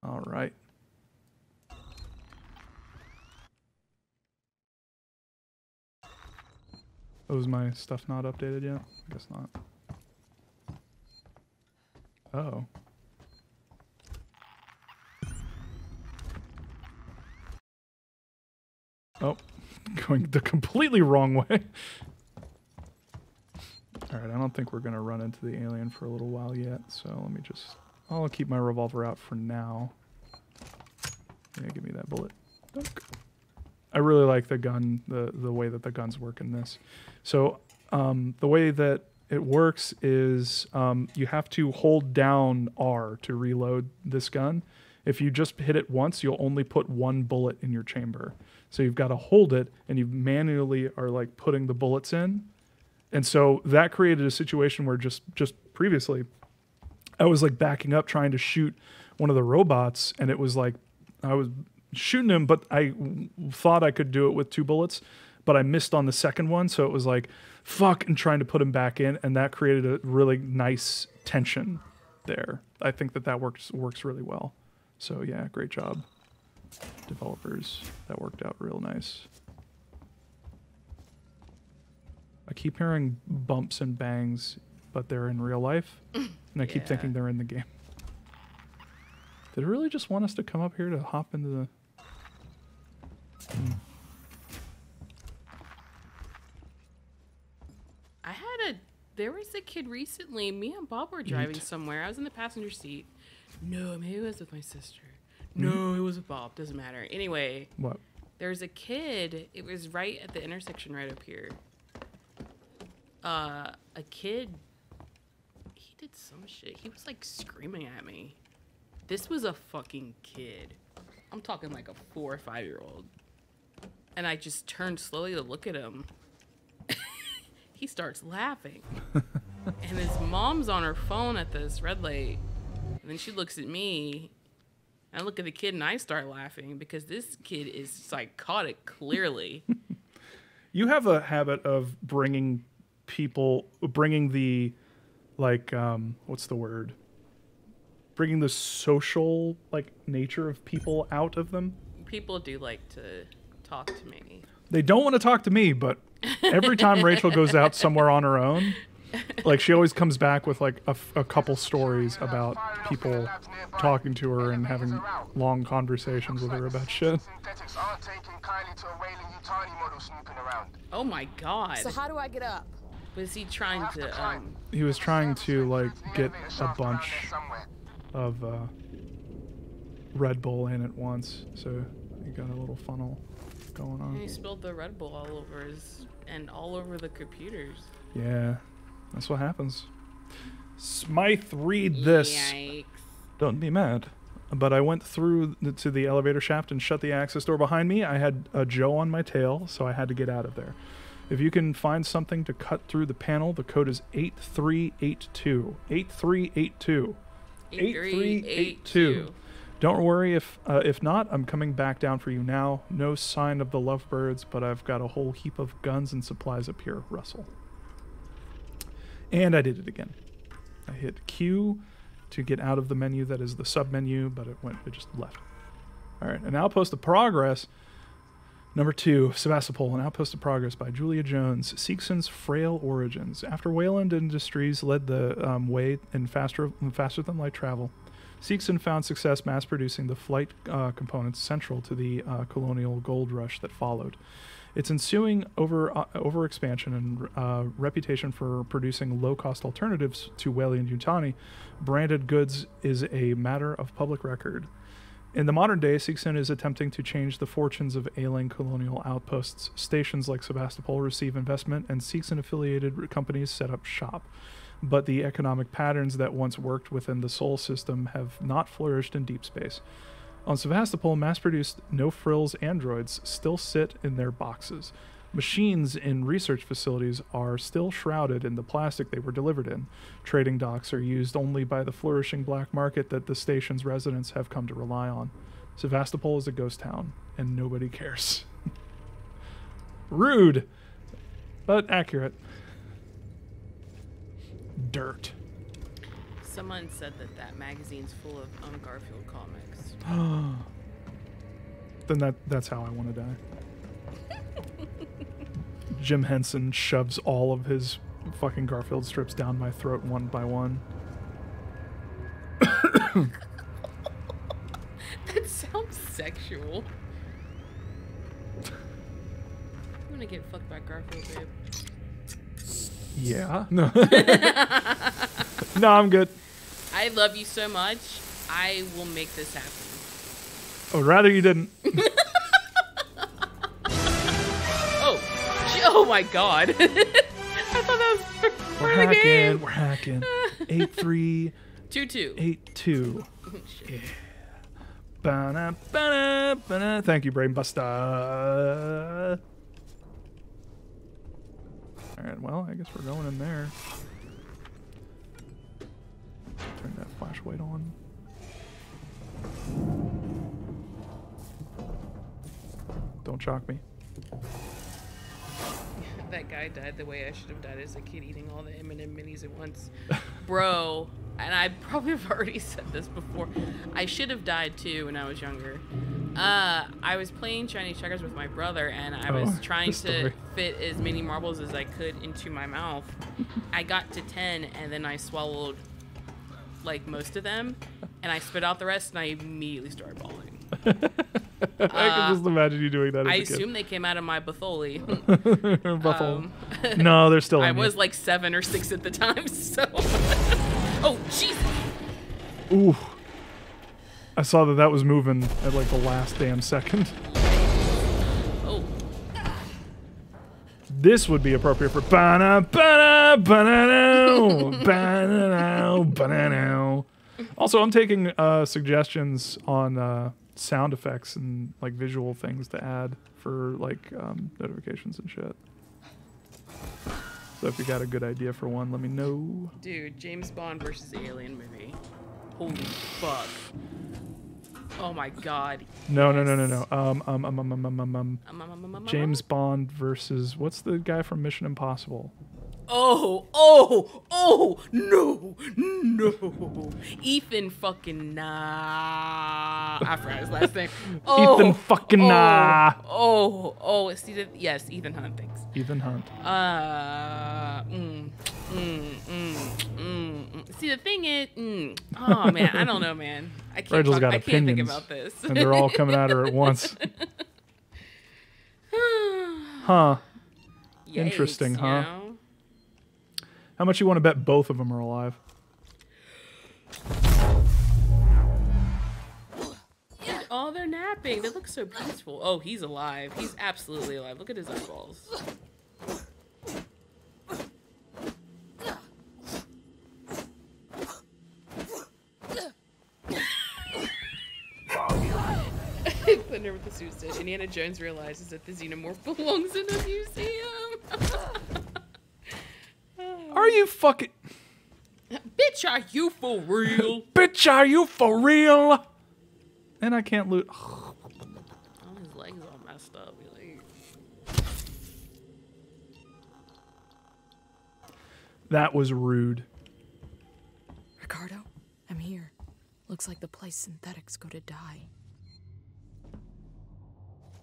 All right. Oh, is my stuff not updated yet? I guess not. Oh. Oh, going the completely wrong way. Alright, I don't think we're going to run into the alien for a little while yet, so let me just... I'll keep my revolver out for now. Yeah, give me that bullet. Dunk. I really like the gun, the way that the guns work in this. So, the way that it works is you have to hold down R to reload this gun. If you just hit it once, you'll only put one bullet in your chamber. So you've got to hold it, and you manually are like putting the bullets in. And so that created a situation where just previously, I was like backing up trying to shoot one of the robots, and it was like I was shooting him, but I thought I could do it with 2 bullets, but I missed on the second one, so it was like fuck, and trying to put him back in, and that created a really nice tension there. I think that works really well. So yeah, great job, developers. That worked out real nice. I keep hearing bumps and bangs, but they're in real life, and I keep thinking they're in the game. Did it really just want us to come up here to hop into the... There was a kid recently, me and Bob were driving somewhere. I was in the passenger seat. No, maybe it was with my sister. No, it was with Bob. Doesn't matter. Anyway. What? There's a kid. It was right at the intersection right up here. A kid, he did some shit. He was like screaming at me. This was a fucking kid. I'm talking like a 4 or 5-year-old. And I just turned slowly to look at him. He starts laughing. And his mom's on her phone at this red light. And And then she looks at me. I look at the kid and I start laughing because this kid is psychotic, clearly. You have a habit of bringing the, like, what's the word? Bringing the social, like, nature of people out of them. People do like to talk to me. They don't want to talk to me, but every time Rachel goes out somewhere on her own, like, she always comes back with, like, a couple stories about people talking to her and having long conversations with her about shit. Oh my god. So how do I get up? Was he trying to, He was trying to, like, get a bunch of Red Bull in at once, so he got a little funnel going on. He spilled the Red Bull all over and all over the computers. Yeah, that's what happens. Smythe, read this. Yikes. Don't be mad. But I went through to the elevator shaft and shut the access door behind me. I had a Joe on my tail, so I had to get out of there. If you can find something to cut through the panel, the code is 8382. 8382. 8382. Don't worry if not, I'm coming back down for you now. No sign of the lovebirds, but I've got a whole heap of guns and supplies up here, Russell. And I did it again. I hit Q to get out of the menu that is the sub-menu, but it just left. All right, an outpost of progress. Number 2, Sevastopol, an outpost of progress by Julia Jones. Seekson's frail origins. After Wayland Industries led the way in faster than light travel, Seekson found success mass-producing the flight components central to the colonial gold rush that followed. Its ensuing over-expansion and reputation for producing low-cost alternatives to Weyland-Yutani branded goods is a matter of public record. In the modern day, Seekson is attempting to change the fortunes of ailing colonial outposts. Stations like Sevastopol receive investment, and Seekson-affiliated companies set up shop. But the economic patterns that once worked within the Sol system have not flourished in deep space. On Sevastopol, mass-produced no-frills androids still sit in their boxes. Machines in research facilities are still shrouded in the plastic they were delivered in. Trading docks are used only by the flourishing black market that the station's residents have come to rely on. Sevastopol is a ghost town, and nobody cares. Rude, but accurate. Dirt. Someone said that magazine's full of Garfield comics. Then that's how I want to die. Jim Henson shoves all of his fucking Garfield strips down my throat one by one. That sounds sexual. I'm gonna get fucked by Garfield, babe. Yeah. No. No, I'm good. I love you so much. I will make this happen. Oh, rather you didn't. Oh my god. I thought that was We're the hacking. game. We're hacking. 8382. Yeah. Ba-na, ba-na, ba-na. Thank you, Brain Buster. Alright, well, I guess we're going in there. Turn that flashlight on. Don't shock me. That guy died the way I should have died as a kid, eating all the M&M minis at once. Bro, and I probably have already said this before, I should have died too when I was younger. I was playing Chinese checkers with my brother, and I was trying to fit as many marbles as I could into my mouth. I got to 10, and then I swallowed like most of them, and I spit out the rest, and I immediately started bawling. I can just imagine you doing that as I a kid. assume they came out of my Buffoli. No, they're still in I you. was like 7 or 6 at the time, so... Oh, jeez! Ooh. I saw that was moving at like the last damn second. Oh. This would be appropriate for ba-na, ba-na, ba-na-now, ba-na-now, ba-na-now. Also, I'm taking suggestions on sound effects and like visual things to add for like notifications and shit. So if you got a good idea for one, let me know. Dude, James Bond versus Alien movie. Holy fuck. Oh my god. No. Yes. James Bond versus what's the guy from Mission Impossible? No. Ethan fucking I forgot his last name. Ethan fucking Yes, Ethan Hunt, thanks. Ethan Hunt. See, the thing is, oh man, I don't know, man. I can't think about this. And they're all coming at her at once. Huh. Yikes, Interesting, huh? You know? How much you want to bet both of them are alive? Oh, they're napping. They look so peaceful. Oh, he's alive. He's absolutely alive. Look at his eyeballs. Thunder with the suit said, Indiana Jones realizes that the xenomorph belongs in a museum. Are you fucking... Bitch, are you for real? Bitch, are you for real? And I can't loot... Oh, his legs all messed up. Like... That was rude. Ricardo, I'm here. Looks like the place synthetics go to die.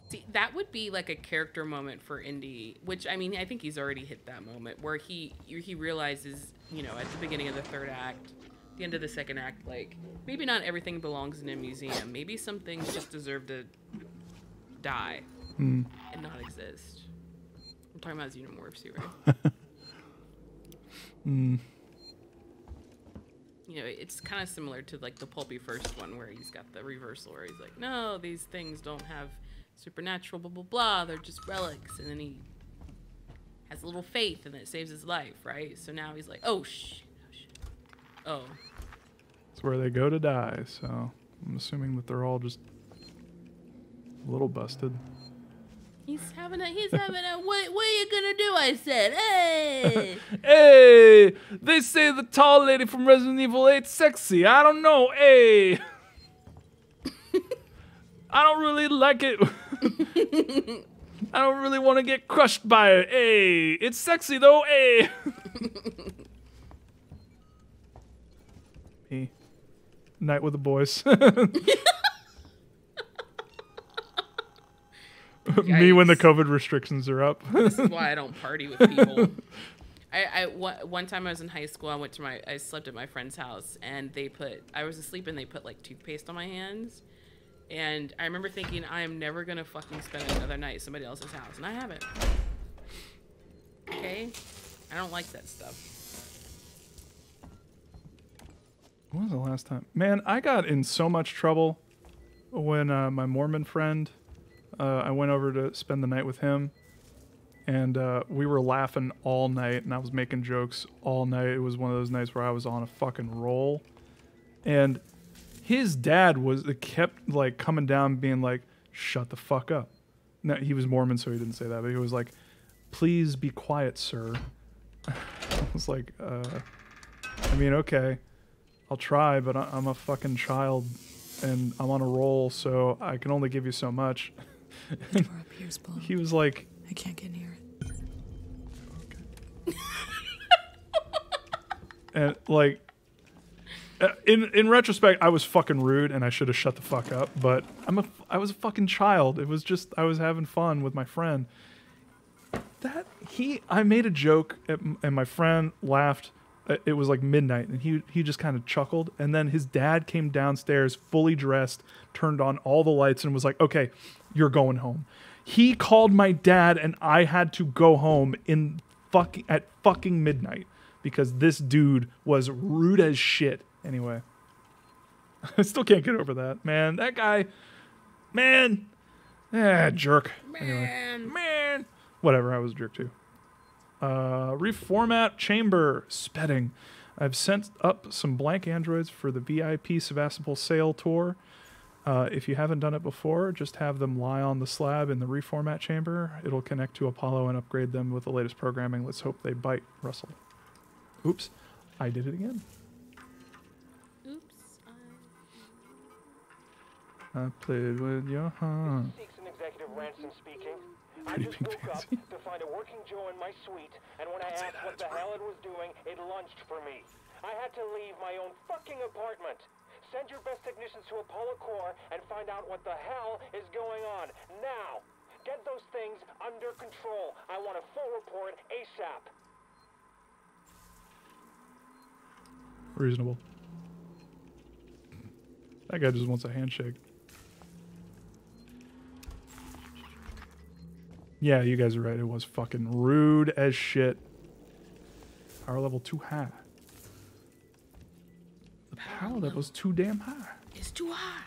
See, that would be like a character moment for Indy, which, I mean, I think he's already hit that moment where he realizes, you know, at the beginning of the third act, the end of the second act, like, maybe not everything belongs in a museum. Maybe some things just deserve to die and not exist. I'm talking about xenomorphs here, right? You know, it's kind of similar to, like, the pulpy first one where he's got the reversal where he's like, no, these things don't have supernatural, blah, blah, blah. They're just relics. And then he has a little faith and it saves his life, right? So now he's like, oh, shit. Oh. It's where they go to die, so I'm assuming that they're all just a little busted. He's having a, what are you gonna do? I said, hey! Hey! They say the tall lady from Resident Evil 8's sexy. I don't know, hey! I don't really like it. I don't really want to get crushed by it. Hey, it's sexy though. Hey. Me. Night with the boys. Me when the COVID restrictions are up. This is why I don't party with people. One time I was in high school, I slept at my friend's house and I was asleep and they put like toothpaste on my hands. And I remember thinking, I am never going to fucking spend another night at somebody else's house. And I haven't. Okay? I don't like that stuff. When was the last time? Man, I got in so much trouble when my Mormon friend, I went over to spend the night with him. And we were laughing all night. And I was making jokes all night. It was one of those nights where I was on a fucking roll. And... his dad kept like coming down being like, shut the fuck up. No, he was Mormon, so he didn't say that, but he was like, please be quiet, sir. I was like, I mean, okay, I'll try, but I'm a fucking child and I'm on a roll, so I can only give you so much. He was like, I can't get near it. Okay. And like, in retrospect, I was fucking rude and I should have shut the fuck up, but I was a fucking child. It was just, I was having fun with my friend. I made a joke and my friend laughed. It was like midnight and he just kind of chuckled, and then his dad came downstairs fully dressed, turned on all the lights and was like, okay, you're going home. He called my dad and I had to go home at fucking midnight because this dude was rude as shit. Anyway, I still can't get over that, man. That guy, man, jerk. Man. Whatever, I was a jerk too. Reformat chamber, Spedding. I've sent up some blank androids for the VIP Sevastopol sail tour. If you haven't done it before, just have them lie on the slab in the reformat chamber. It'll connect to Apollo and upgrade them with the latest programming. Let's hope they bite, Russell. Oops, I did it again. Oops, I I played with your heart. Seeks an executive Ransom speaking. I Pretty just pink woke up fancy. to find a working Joe in my suite, and when I asked what the hell it was doing, it lunged for me. I had to leave my own fucking apartment. Send your best technicians to Apollo Core and find out what the hell is going on. Now! Get those things under control. I want a full report ASAP. Reasonable. That guy just wants a handshake. Yeah, you guys are right. It was fucking rude as shit. Power level too high. The power level's too damn high. It's too high.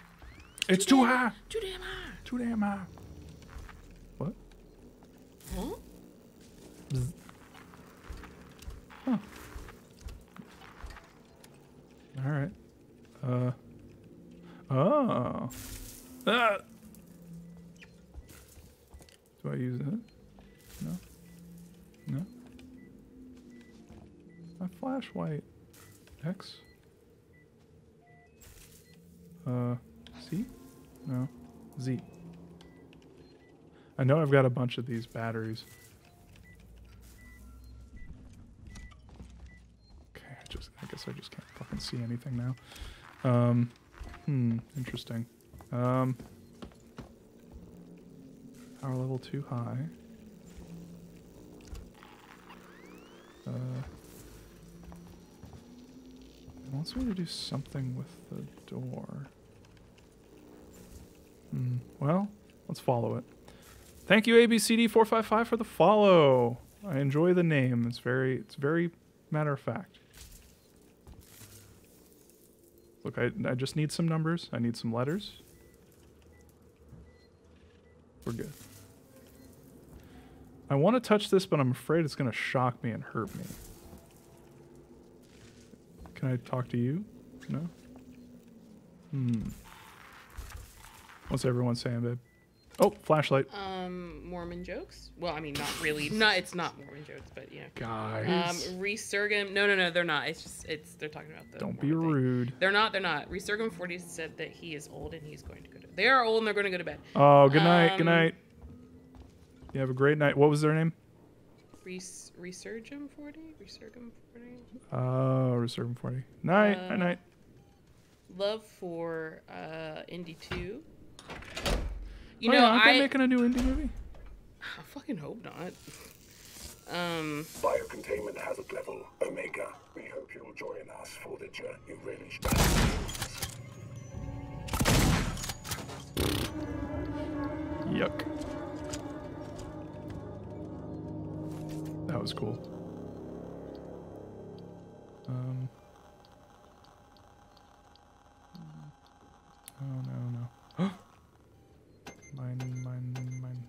It's too high. Too damn high. Too damn high. What? Huh? Bzz. Huh. All right. Oh. Ah. Do I use that? No. No. My flashlight. X. C? No. Z. I know I've got a bunch of these batteries. Okay, I guess I just can't fucking see anything now. Interesting. Power level too high. It wants me to do something with the door. Well, let's follow it. Thank you, ABCD455, for the follow. I enjoy the name. It's very matter of fact. Look, I just need some numbers. I need some letters. We're good. I want to touch this, but I'm afraid it's going to shock me and hurt me. Can I talk to you? No? What's everyone saying, babe? Oh, flashlight. Mormon jokes? Well, I mean, not really. It's not Mormon jokes, but yeah. Guys. Resurgam. No, they're not. They're talking about the. Don't be Mormon rude. Thing. They're not. Resurgam 40 said that he is old and he's going to go to. They are old and they're going to go to bed. Oh, good night. Good night. You have a great night. What was their name? Resurgam 40? Resurgam 40? Oh, Resurgam 40. Night. Night. Love for Indy 2. Aren't they making a new indie movie? I fucking hope not. Biocontainment hazard level Omega. We hope you'll join us for the journey really. Yuck. That was cool. Oh no. Mine. Bang.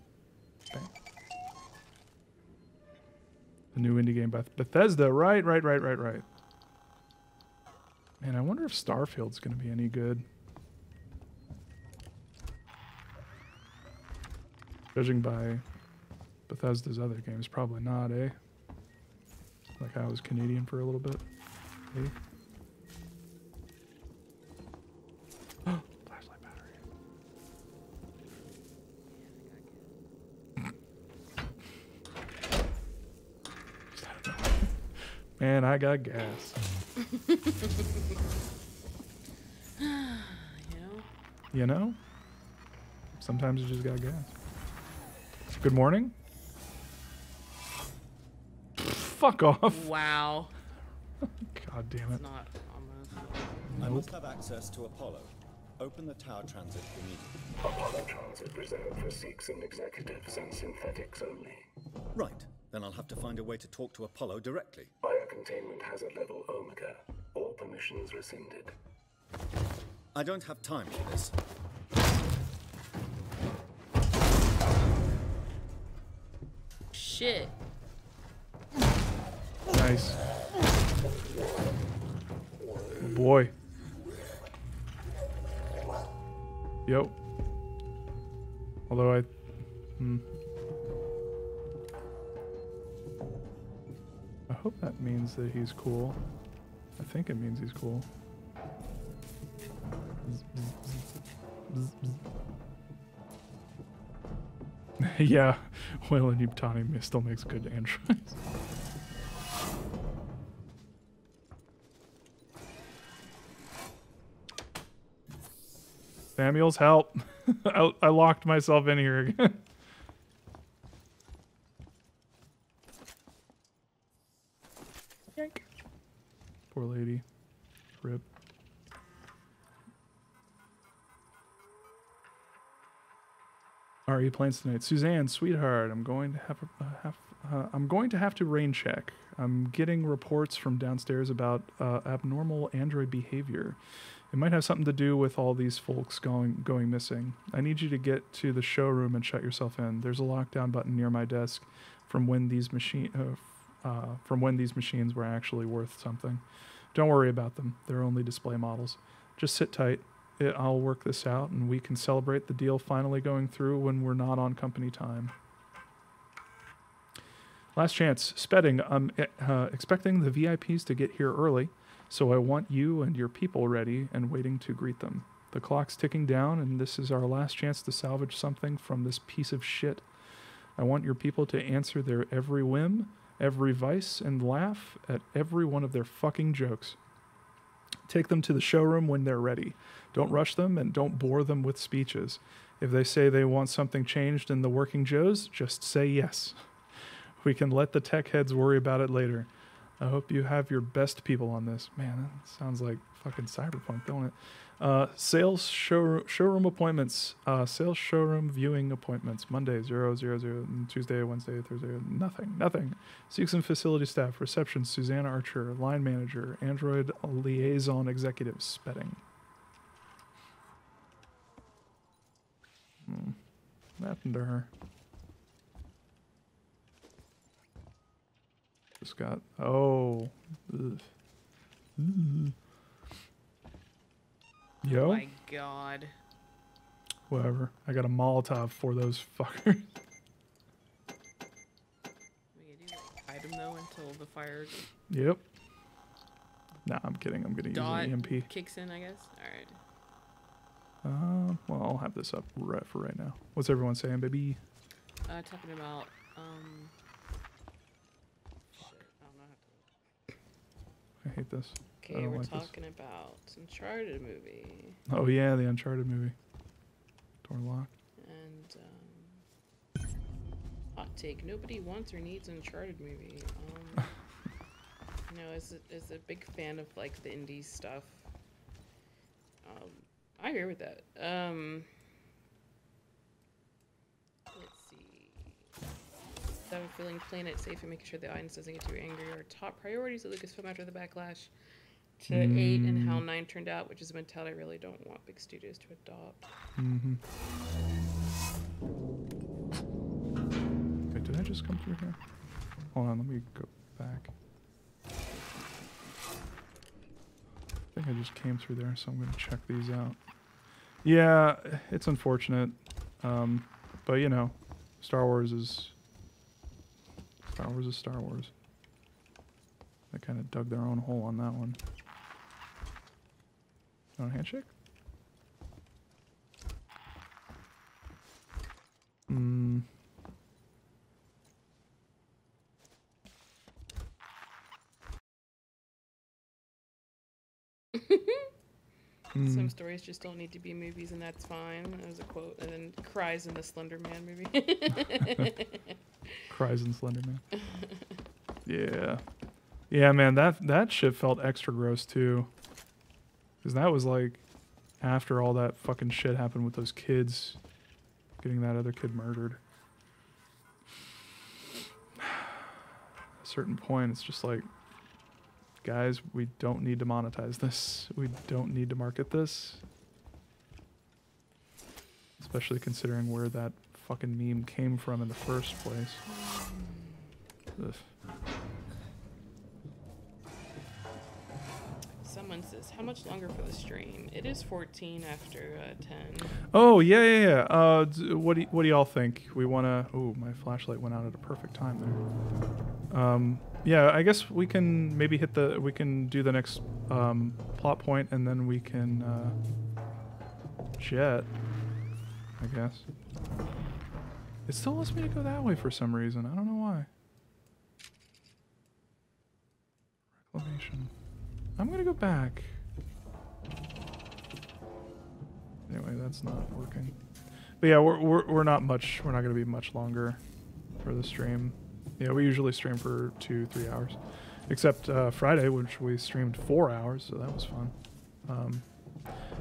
The new indie game by Bethesda. Right. Man, I wonder if Starfield's going to be any good. Judging by Bethesda's other games, probably not, eh? Like I was Canadian for a little bit. Eh? Flashlight battery. Man, I got gas. You know? Sometimes you just got gas. Good morning? Fuck off. Wow. God damn it. It's not ominous. I must have access to Apollo. Open the tower transit immediately. Apollo transit reserved for Sikhs and executives and synthetics only. Right. Then I'll have to find a way to talk to Apollo directly. Biocontainment hazard level Omega. All permissions rescinded. I don't have time for this. Shit. Nice. Boy. Yo. Although I hope that means that he's cool. I think it means he's cool. Yeah, Whalen Yutani still makes good androids. Samuels, help. I locked myself in here again. Yank. Poor lady. Rip. Are you plans tonight? Suzanne, sweetheart, I'm going to have to rain check. I'm getting reports from downstairs about abnormal android behavior. It might have something to do with all these folks going missing. I need you to get to the showroom and shut yourself in. There's a lockdown button near my desk from when these machines were actually worth something. Don't worry about them. They're only display models. Just sit tight. I'll work this out, and we can celebrate the deal finally going through when we're not on company time. Last chance. Spedding. I'm expecting the VIPs to get here early, so I want you and your people ready and waiting to greet them. The clock's ticking down, and this is our last chance to salvage something from this piece of shit. I want your people to answer their every whim, every vice, and laugh at every one of their fucking jokes. Take them to the showroom when they're ready. Don't rush them and don't bore them with speeches. If they say they want something changed in the working Joes, just say yes. We can let the tech heads worry about it later. I hope you have your best people on this. Man, that sounds like fucking Cyberpunk, don't it? Sales showroom appointments. Sales showroom viewing appointments. Monday, 000. Tuesday, Wednesday, Thursday, nothing. Seeks and facility staff. Reception, Susanna Archer. Line manager. Android liaison executive. Spedding. What happened to her? Just got... Oh. Ugh. Yo. Oh my god. Whatever. I got a Molotov for those fuckers. We do like hide them though until the fire. Yep. Nah, I'm kidding. I'm gonna use an EMP. Kicks in, I guess. All right. Well, I'll have this up right for right now. What's everyone saying, baby? Talking about I hate this. Okay, we're talking about Uncharted movie. Oh yeah, the Uncharted movie. Door locked. And hot take: nobody wants or needs an Uncharted movie. You know, as a big fan of like the indie stuff, I agree with that. Let's see. I'm feeling playing it safe and making sure the audience doesn't get too angry are top priorities of Lucasfilm after the backlash to 8 and how 9 turned out, which is a mentality I really don't want big studios to adopt. Wait, did I just come through here? Hold on, let me go back. I think I just came through there, so I'm going to check these out. Yeah, it's unfortunate. But, you know, Star Wars is Star Wars. They kind of dug their own hole on that one. You want a handshake? Some stories just don't need to be movies, and that's fine. That was a quote. And then cries in the Slender Man movie. Cries in Slender Man. Yeah. Yeah, man, that shit felt extra gross, too. Because that was, like, after all that fucking shit happened with those kids getting that other kid murdered. At a certain point, it's just like, guys, we don't need to monetize this. We don't need to market this. Especially considering where that fucking meme came from in the first place. Ugh. Someone says, how much longer for the stream? It is 14 after 10. Oh, yeah. What do y'all think? We want to... Ooh, my flashlight went out at a perfect time there. Yeah, I guess we can maybe we can do the next plot point, and then we can jet, I guess. It still wants me to go that way for some reason. I don't know why. Reclamation. I'm gonna go back. Anyway, that's not working. But yeah, we're not much. We're not gonna be much longer for the stream. Yeah, we usually stream for 2-3 hours, except Friday, which we streamed 4 hours, so that was fun.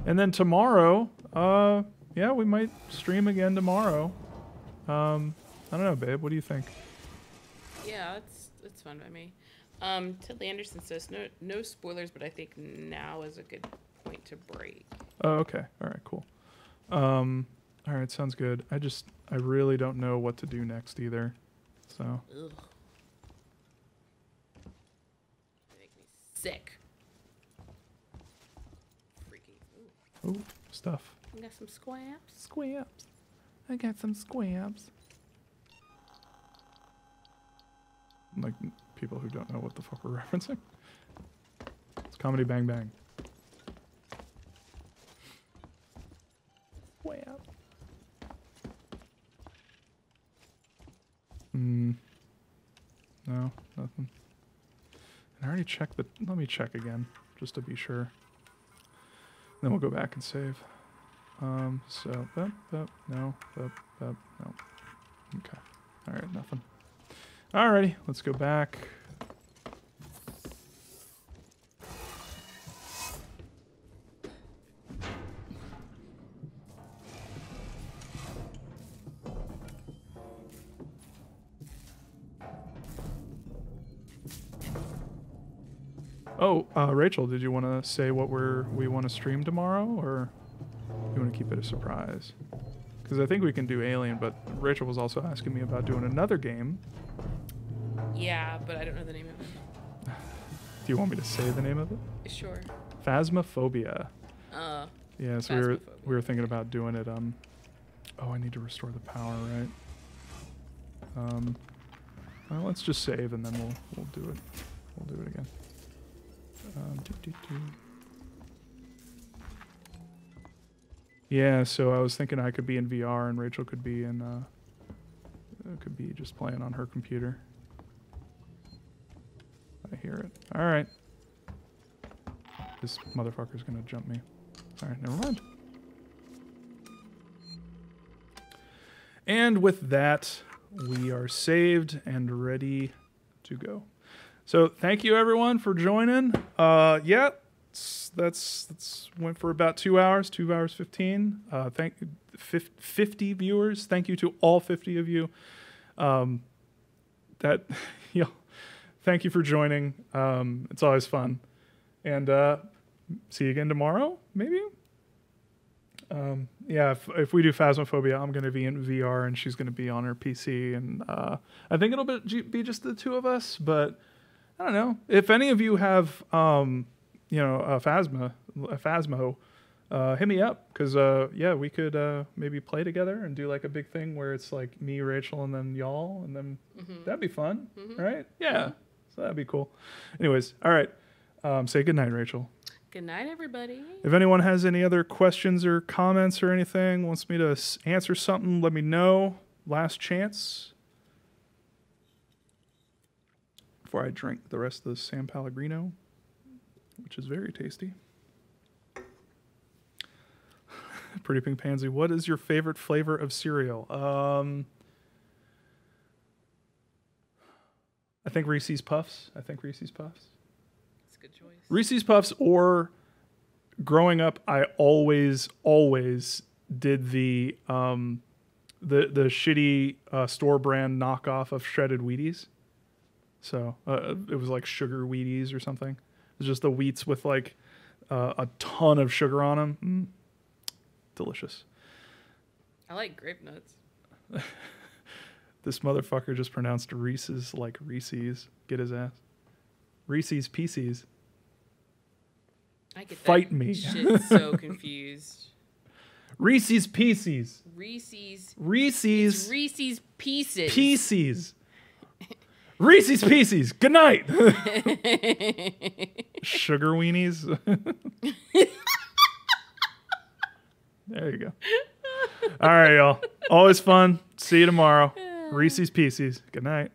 And then tomorrow, yeah, we might stream again tomorrow. I don't know, babe. What do you think? Yeah, it's fun by me. Tilly Anderson says no spoilers, but I think now is a good point to break. Oh, okay. All right, cool. All right, sounds good. I really don't know what to do next either. So. Ugh. They make me sick. Freaking. Ooh, stuff. You got some squabs? Squabs. I got some squabs. Like people who don't know what the fuck we're referencing. It's Comedy Bang Bang. Squab. No, nothing. And I already checked the... Let me check again, just to be sure. Then we'll go back and save. So, no. Okay. Alright, nothing. Alrighty, let's go back. Oh, Rachel, did you want to say what we want to stream tomorrow, or you want to keep it a surprise? Because I think we can do Alien, but Rachel was also asking me about doing another game. Yeah, but I don't know the name of it. Do you want me to say the name of it? Sure. Phasmophobia. Yeah, so we were thinking about doing it. Oh, I need to restore the power, right? Well, let's just save and then we'll do it. We'll do it again. Yeah, so I was thinking I could be in VR and Rachel could be in could be just playing on her computer. I hear it. All right. This motherfucker's gonna jump me. All right, never mind. And with that, we are saved and ready to go. So thank you everyone for joining. Yeah, that's went for about 2 hours, 2 hours 15. 50 viewers. Thank you to all 50 of you. Thank you for joining. It's always fun. And see you again tomorrow, maybe. Yeah, if we do Phasmophobia, I'm going to be in VR and she's going to be on her PC, and I think it'll be just the two of us, but I don't know. If any of you have, a Phasmo, hit me up, because yeah, we could maybe play together and do like a big thing where it's like me, Rachel, and then y'all, and then that'd be fun, right? Yeah, so that'd be cool. Anyways, all right. Say goodnight, Rachel. Good night, everybody. If anyone has any other questions or comments or anything, wants me to answer something, let me know. Last chance. Before I drink the rest of the San Pellegrino, which is very tasty. Pretty Pink Pansy, what is your favorite flavor of cereal? I think Reese's Puffs. That's a good choice. Reese's Puffs, or growing up, I always did the shitty store brand knockoff of shredded Wheaties. So it was like sugar Wheaties or something. It was just the wheats with like a ton of sugar on them. Delicious. I like grape nuts. This motherfucker just pronounced Reese's like Reese's. Get his ass. Reese's Pieces. I get Fight that me. Shit so confused. Reese's Pieces. Reese's Pieces. Pieces. Reese's Pieces. Good night. Sugar weenies. There you go. All right, y'all. Always fun. See you tomorrow. Reese's Pieces. Good night.